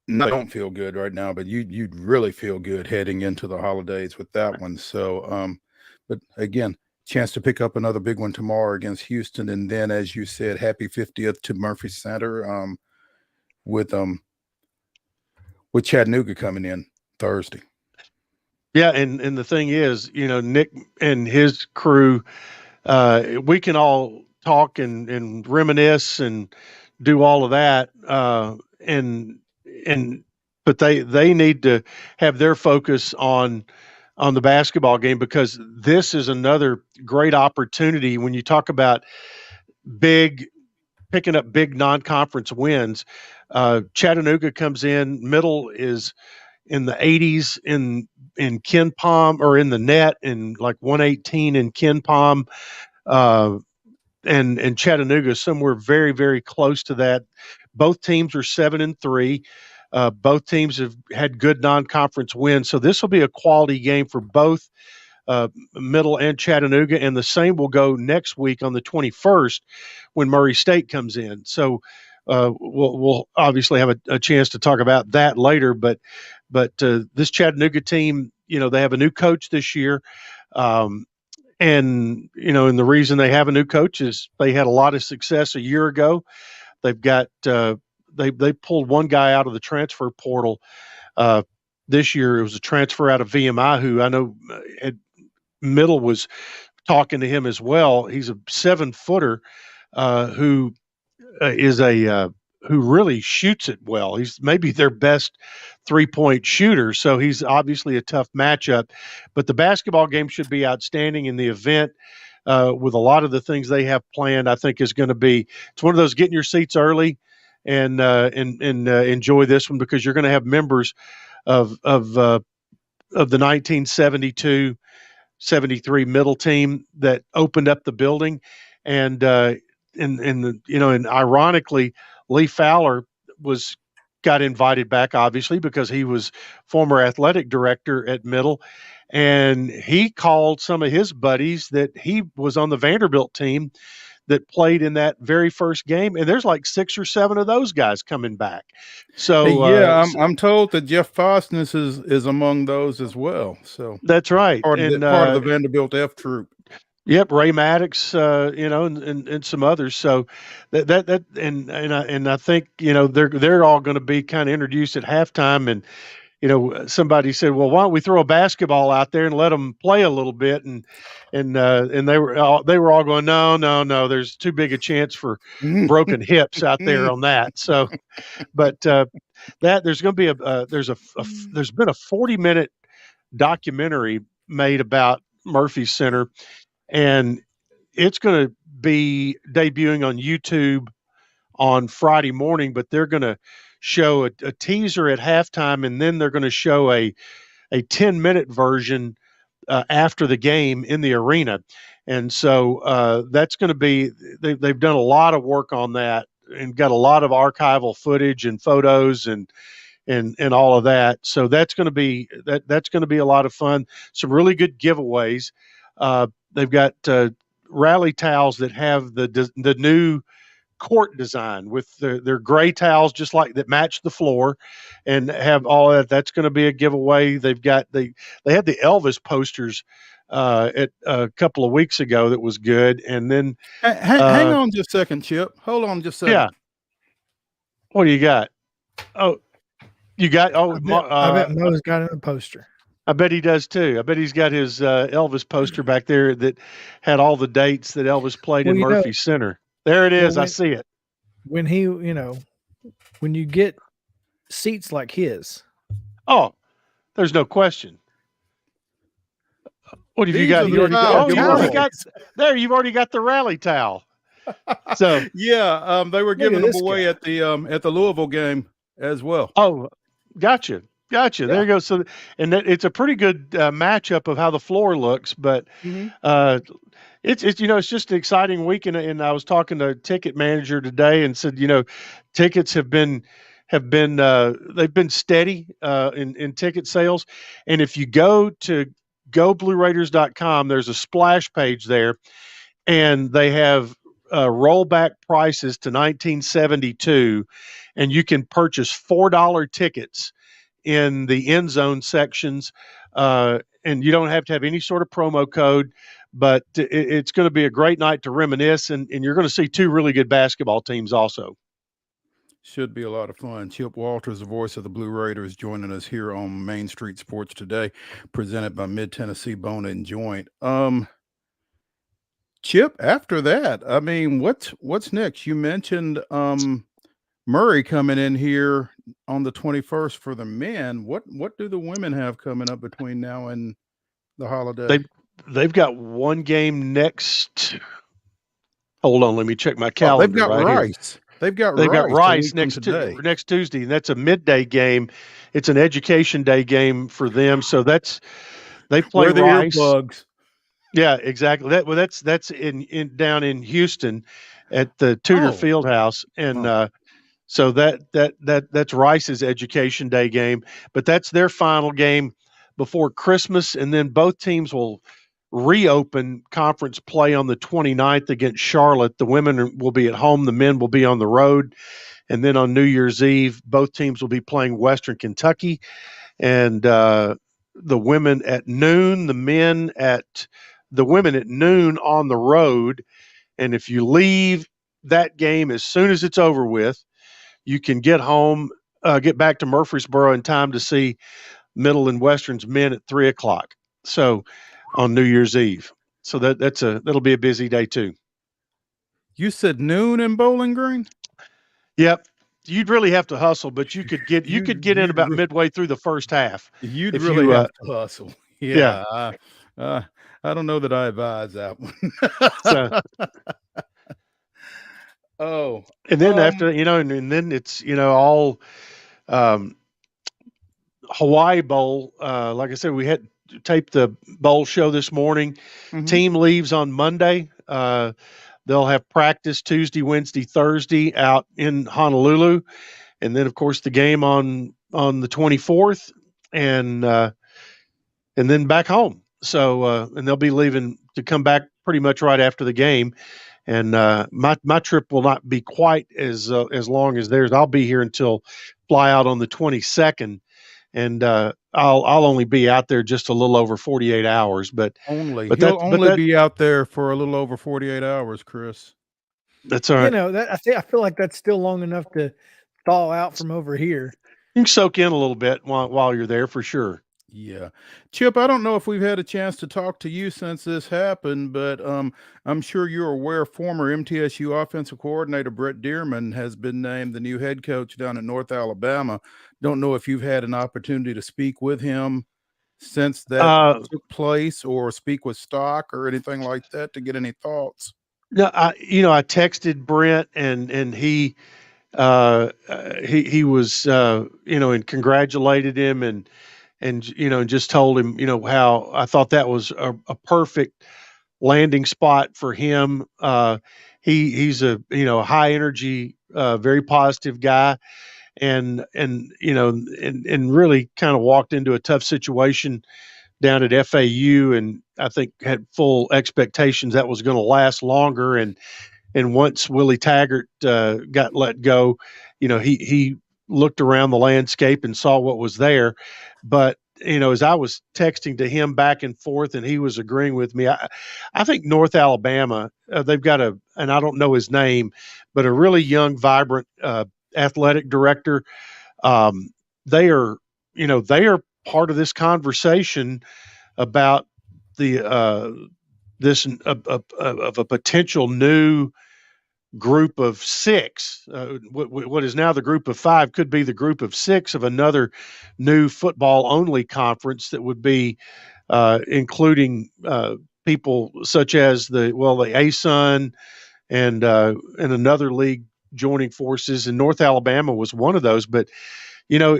don't feel good right now, but you'd really feel good heading into the holidays with that one. So, but again, chance to pick up another big one tomorrow against Houston, and then, as you said, happy 50th to Murphy Center with Chattanooga coming in Thursday. Yeah, and the thing is, Nick and his crew, we can all talk and reminisce and do all of that, but they need to have their focus on the basketball game, because this is another great opportunity when you talk about picking up big non-conference wins. Chattanooga comes in, Middle is in the 80s in Ken Palm, or in the net, in like 118 in Ken Palm, and Chattanooga is somewhere very, very close to that. Both teams are 7-3. Both teams have had good non-conference wins, so this will be a quality game for both Middle and Chattanooga, and the same will go next week on the 21st when Murray State comes in. So we'll obviously have a chance to talk about that later, but this Chattanooga team, they have a new coach this year, and and the reason they have a new coach is they had a lot of success a year ago. They've got they pulled one guy out of the transfer portal this year. It was a transfer out of VMI, who I know Middle was talking to him as well. He's a 7-footer who is who really shoots it well. He's maybe their best three-point shooter, so he's obviously a tough matchup. But the basketball game should be outstanding, in the event with a lot of the things they have planned, I think is going to be. It's one of those, get in your seats early and enjoy this one, because you're going to have members of the 1972-73 Middle team that opened up the building, and ironically, Lee Fowler got invited back, obviously, because he was former athletic director at Middle, and he called some of his buddies that he was on the Vanderbilt team that played in that very first game, and there's like 6 or 7 of those guys coming back. So I'm told that Jeff Fosness is among those as well. So that's right, part of the Vanderbilt F troop. Yep, Ray Maddox, and some others. So I think they're all going to be kind of introduced at halftime. And somebody said, well, why don't we throw a basketball out there and let them play a little bit? And they were all going, no, there's too big a chance for broken hips out there on that. So, but there's going to be there's been a 40-minute documentary made about Murphy Center, and it's going to be debuting on YouTube on Friday morning, but they're going to show a teaser at halftime, and then they're going to show a 10-minute version after the game in the arena. And so that's going to be, they've done a lot of work on that and got a lot of archival footage and photos and all of that. So that's going to be a lot of fun. Some really good giveaways. They've got rally towels that have the new court design with their gray towels, just like that match the floor, and have all that. That's going to be a giveaway. They had the Elvis posters at a couple of weeks ago that was good. And then hang on just a second, Chip. Hold on just a second. Yeah. What do you got? Oh, you got. Oh, I bet Mo's got a poster. I bet he does too. I bet he's got his Elvis poster back there that had all the dates that Elvis played Well, in Murphy Center. There it well, is. I see it. when he, when you get seats like his, Oh, there's no question. What have you These got? are You the already, style you've already got towels. there. You've already got the rally towel. So Yeah, they were Look giving at them this away guy. at the Louisville game as well. Oh, gotcha. There Yeah. you go. So, and it's a pretty good matchup of how the floor looks, but Mhm. it's it's just an exciting week. And I was talking to a ticket manager today and said, tickets have been they've been steady in ticket sales. And if you go to goblueraiders.com, there's a splash page there, and they have rollback prices to 1972, and you can purchase $4 tickets in the end zone sections, and you don't have to have any sort of promo code. But it's going to be a great night to reminisce, and you're going to see two really good basketball teams also. Should be a lot of fun. Chip Walters, the voice of the Blue Raiders, joining us here on Main Street Sports Today, presented by Mid Tennessee Bone and Joint. Chip, after that, I mean, what's next? You mentioned Murray coming in here on the 21st for the men. What do the women have coming up between now and the holiday? They've got one game next. Hold on, let me check my calendar. They've got right Rice. Here. They've got Rice next next Tuesday, and that's a midday game. It's an education day game for them, so they play Wear the Rice. earplugs. Yeah, exactly. That's in down in Houston at the Tudor Fieldhouse, and so that's Rice's Education Day game. But that's their final game before Christmas, and then both teams will reopen conference play on the 29th against Charlotte. The women will be at home, the men will be on the road, and then on New Year's Eve, both teams will be playing Western Kentucky, and the women at noon, the women at noon on the road. And if you leave that game as soon as it's over with, you can get home, get back to Murfreesboro in time to see Middle and Western's men at 3:00. So on New Year's Eve. So that'll be a busy day too. You said noon in Bowling Green? Yep. You'd really have to hustle, but you could get in about midway through the first half. You'd really have to hustle. Yeah. I don't know that I advise that one. So, and then after, and then it's, all Hawaii Bowl. Like I said, we had taped the bowl show this morning. Mhm. Team leaves on Monday. They'll have practice Tuesday, Wednesday, Thursday out in Honolulu. And then, of course, the game on the 24th, and then back home. So, and they'll be leaving to come back pretty much right after the game. And my trip will not be quite as long as theirs. I'll be here until fly out on the 22nd, and I'll only be out there just a little over 48 hours. But he'll only be out there for a little over 48 hours, Chris. That's all right. I feel like that's still long enough to thaw out from over here. You can soak in a little bit while you're there for sure. Yeah. Chip, I don't know if we've had a chance to talk to you since this happened, but I'm sure you're aware former MTSU offensive coordinator Brett Dearman has been named the new head coach down in North Alabama. Don't know if you've had an opportunity to speak with him since that took place, or speak with Stock or anything like that to get any thoughts. No, I texted Brent, and he was and congratulated him, and just told him how I thought that was a perfect landing spot for him. He's a high energy, very positive guy, and really kind of walked into a tough situation down at FAU, and I think had full expectations that was going to last longer. And once Willie Taggart got let go, he looked around the landscape and saw what was there. But as I was texting to him back and forth, and he was agreeing with me, I think North Alabama, they've got and I don't know his name, but a really young, vibrant athletic director. They are part of this conversation about the this of a potential new group of six. What is now the group of five could be the group of six of another new football only conference that would be including people such as the ASUN and another league joining forces. And North Alabama was one of those. But you know,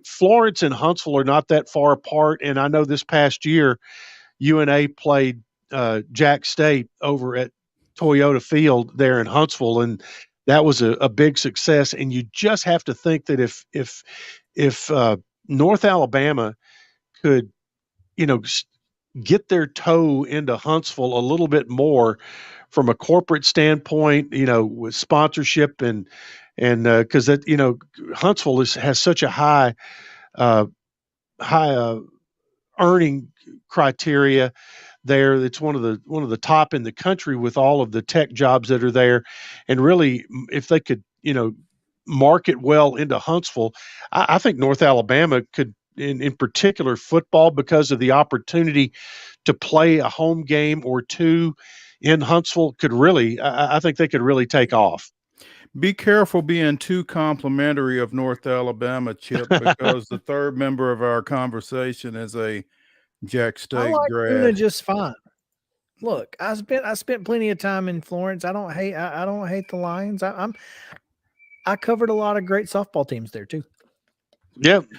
Florence and Huntsville are not that far apart. And I know this past year, UNA played Jack State over at Toyota Field there in Huntsville, and that was a big success. And you just have to think that if North Alabama could, get their toe into Huntsville a little bit more from a corporate standpoint, with sponsorship and because that Huntsville has such a high earning criteria there. It's one of the top in the country with all of the tech jobs that are there. And really, if they could, market well into Huntsville, I think North Alabama could, in particular football, because of the opportunity to play a home game or two in Huntsville, could really, I think they could really take off. Be careful being too complimentary of North Alabama, Chip, because the third member of our conversation is a Jack State I like grad. Luna just fine. Look, I spent plenty of time in Florence. I don't hate the Lions. I covered a lot of great softball teams there too. Yep,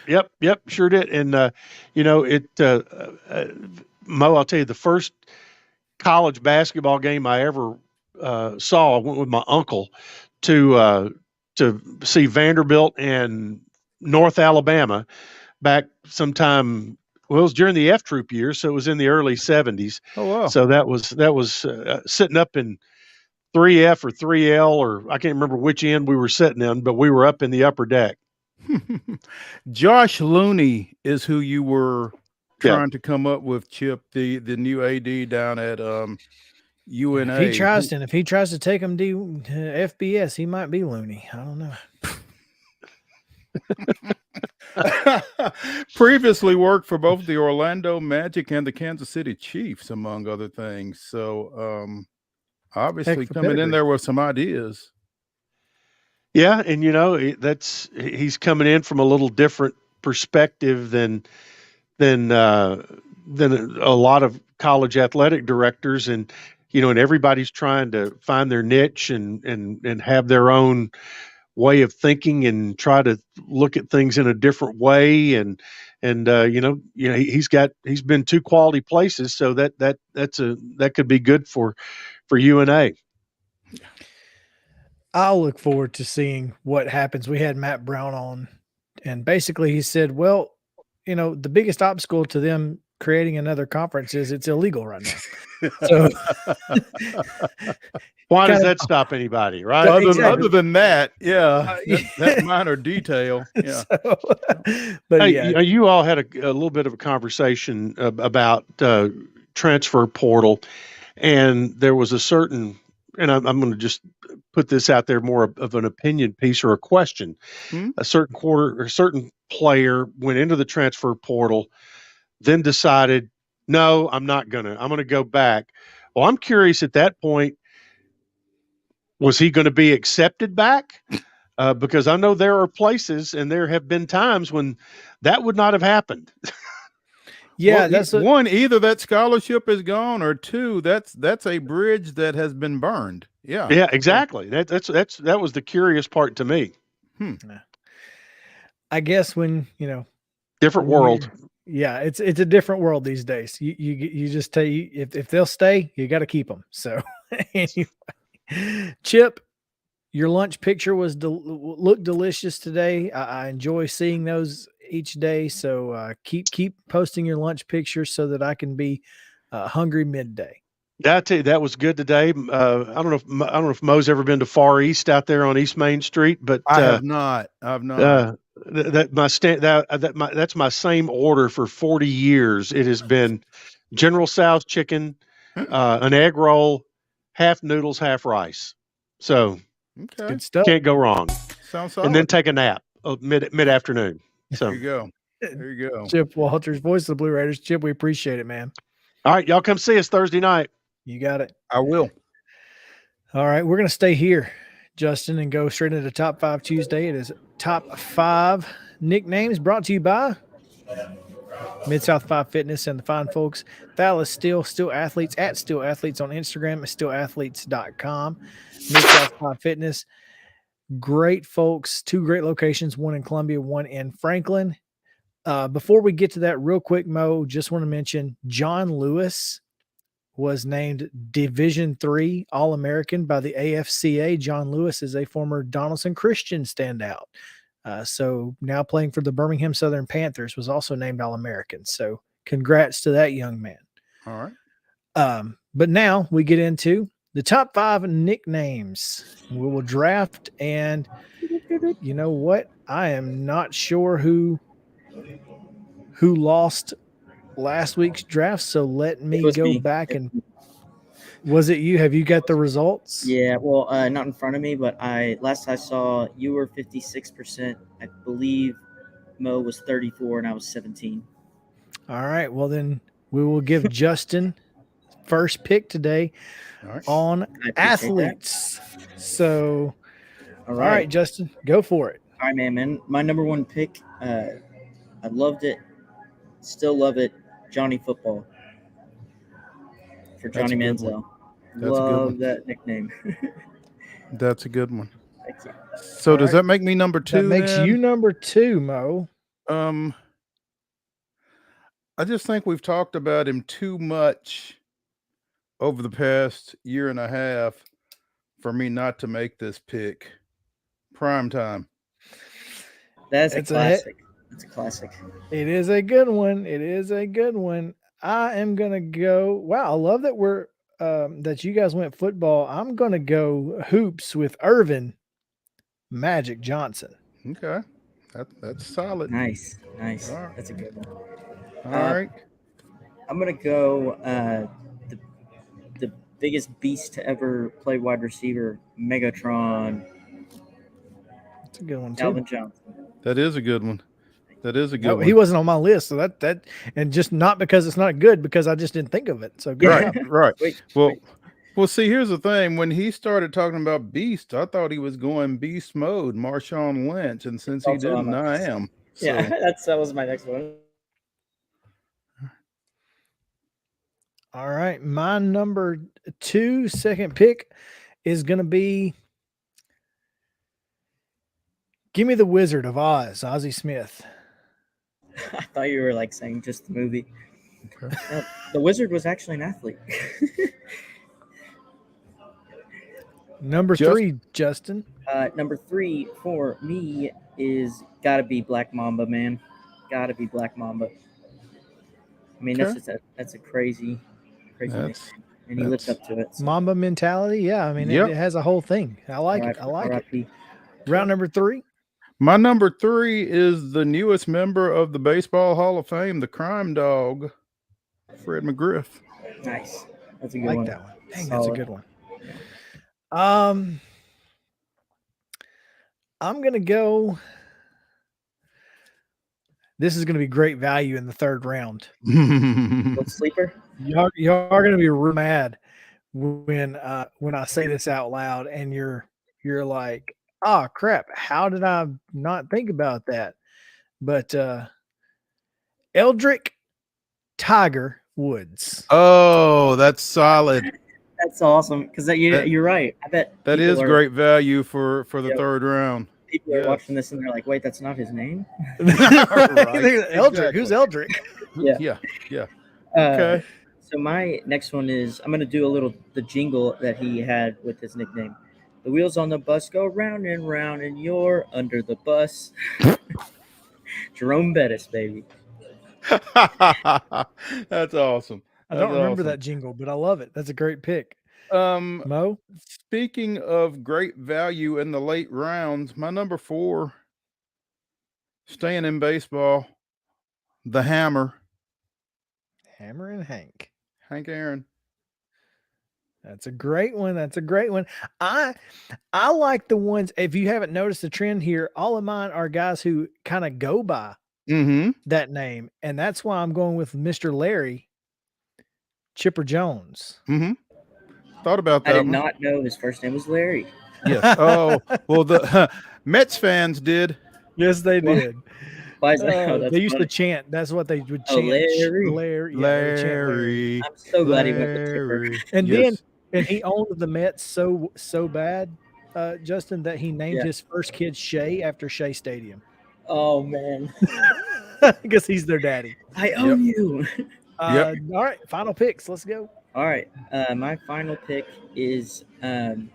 sure did. And Mo, I'll tell you, the first college basketball game I ever saw, I went with my uncle to see Vanderbilt and North Alabama back sometime. Well, it was during the F Troop years, so it was in the early 70s. Oh, wow. So that was sitting up in 3F or 3L, or I can't remember which end we were sitting in, but we were up in the upper deck. Josh Looney is who you were trying to come up with, Chip, the new AD down at UNA. If he tries to take him to FBS, he might be Looney. I don't know. Previously worked for both the Orlando Magic and the Kansas City Chiefs, among other things. So obviously coming in there with some ideas. Yeah, and he's coming in from a little different perspective than a lot of college athletic directors, and everybody's trying to find their niche and have their own way of thinking and try to look at things in a different way. And he's been two quality places, so that could be good for UNA. I'll look forward to seeing what happens. We had Matt Brown on, and basically he said, well, the biggest obstacle to them creating another conference is it's illegal right now. So why does that stop anybody, right? Other than that, that minor detail. Yeah. But you all had a little bit of a conversation about transfer portal, and there was a certain, and I'm going to just put this out there more of an opinion piece or a question. A certain player went into the transfer portal, then decided, no, I'm going to go back. Well, I'm curious at that point, was he going to be accepted back? Because I know there are places and there have been times when that would not have happened. Yeah, well, one, either that scholarship is gone, or two, that's a bridge that has been burned. Yeah. Yeah, exactly. That was the curious part to me. I guess when, different world. Yeah, it's a different world these days. You just tell you if they'll stay, you got to keep them. So anyway, Chip, your lunch picture looked delicious today. I enjoy seeing those each day. So keep posting your lunch pictures so that I can be hungry midday. I tell you, that was good today. I don't know if Mo's ever been to Far East out there on East Main Street, but I have not. That's my same order for 40 years. It has been General Tso's chicken, an egg roll, half noodles, half rice. So good stuff. Can't go wrong. Sounds solid. And then take a nap mid afternoon. So there you go. There you go. Chip Walters, voice of the Blue Raiders. Chip, we appreciate it, man. All right, y'all come see us Thursday night. You got it. I will. All right, we're going to stay here, Justin, and go straight into Top 5 Tuesday. It is Top 5 Nicknames brought to you by Mid-South 5 Fitness and the fine folks. Dallas Still Athletes at Still Athletes on Instagram and stillathletes.com. Mid-South 5 Fitness. Great folks, 2 great locations, one in Columbia, one in Franklin. Before we get to that real quick, Mo, just want to mention John Lewis was named Division III All-American by the AFCA. John Lewis is a former Donaldson Christian standout. So now playing for the Birmingham Southern Panthers, was also named All-American. So congrats to that young man. All right. But now we get into the top 5 nicknames. We will draft, and you know what? I am not sure who lost last week's draft, so let me go back and was it you? Have you got the results? Yeah, well, not in front of me, but last I saw you were 56%. I believe Mo was 34 and I was 17. All right, well then we will give Justin first pick today on athletes. That. So all right, Justin, go for it. All right, man. My number 1 pick, I loved it, still love it, Johnny Football. For Johnny Manziel. Love that nickname. That's a good one. Thank you. So does that make me number 2? That makes you number 2, Mo. I just think we've talked about him too much over the past year and a half for me not to make this pick. Prime time. That's a classic. It's a classic. It is a good one. It is a good one. I am gonna go. Wow, I love that we're that you guys went football. I'm gonna go hoops with Irvin Magic Johnson. Okay, that's solid. Nice. Right. That's a good one. All right. I'm gonna go the biggest beast to ever play wide receiver, Megatron. That's a good one too. Calvin Johnson. That is a good one. That is a good one. He wasn't on my list, so that and just not because it's not good, because I just didn't think of it. So good. Right. Well, see, here's the thing. When he started talking about beast, I thought he was going beast mode, Marshawn Lynch, and since he didn't, I am. So. Yeah, that was my next one. All right, my number 2 second pick is going to be. Give me the Wizard of Oz, Ozzie Smith. I thought you were like saying just the movie. Okay. The Wizard was actually an athlete. Number 3, Justin. Number 3 for me is gotta be Black Mamba, man. Gotta be Black Mamba. I mean, that's a crazy nickname, and he lives up to it. So. Mamba mentality, yeah. I mean, it has a whole thing. I like it. I like it. Round number 3. My number 3 is the newest member of the Baseball Hall of Fame, the Crime Dog, Fred McGriff. Nice. That's a good one. That one. Dang, that's a good one. I'm going to go. This is going to be great value in the 3rd round. Sleeper? Y'all are going to be real mad when I say this out loud, and you're like, oh crap, how did I not think about that? But Eldrick Tiger Woods. Oh, that's solid. That's awesome, because you're right. I bet that is great value for the 3rd round. People are watching this and they're like, wait, that's not his name? Right. Eldrick. Who's Eldrick? Yeah. Okay. So my next one is, I'm going to do the jingle that he had with his nickname. The wheels on the bus go round and round, and you're under the bus. Jerome Bettis, baby. That's awesome. I don't remember that jingle, but I love it. That's a great pick. Mo? Speaking of great value in the late rounds, my number 4, staying in baseball, the Hammer. Hammer and Hank Aaron. That's a great one. I like the ones, if you haven't noticed the trend here, all of mine are guys who kind of go by that name, and that's why I'm going with Mr. Larry Chipper Jones. Thought about that. I did not know his first name was Larry. Yes. Oh, well, the Mets fans did. Yes, they did. Why is that? They used to chant. That's what they would Oh, chant. Larry. Larry. Yeah, they would chant Larry. I'm so glad he went with Chipper. And then he owned the Mets so bad, Justin, that he named his first kid Shea after Shea Stadium. Oh man, because he's their daddy. I own you. All right, final picks. Let's go. All right, my final pick is the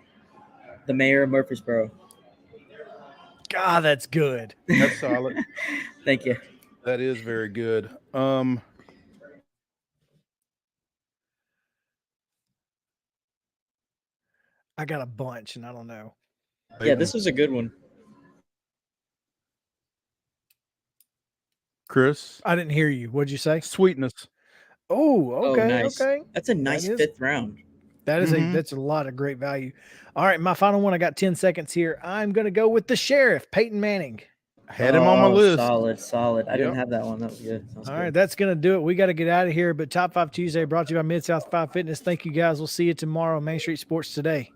mayor of Murfreesboro. God, that's good. That's solid. Thank you. That is very good. I got a bunch, and I don't know. Yeah, this was a good one. Chris, I didn't hear you. What'd you say? Sweetness. Oh, okay, nice. okay. That's a nice fifth round. That is that's a lot of great value. All right, my final one. I got 10 seconds here. I'm going to go with the sheriff, Peyton Manning. Had him on my list. Solid. I didn't have that one. That was good. All right, that's going to do it. We got to get out of here. But Top 5 Tuesday brought to you by Mid-South 5 Fitness. Thank you, guys. We'll see you tomorrow on Main Street Sports Today.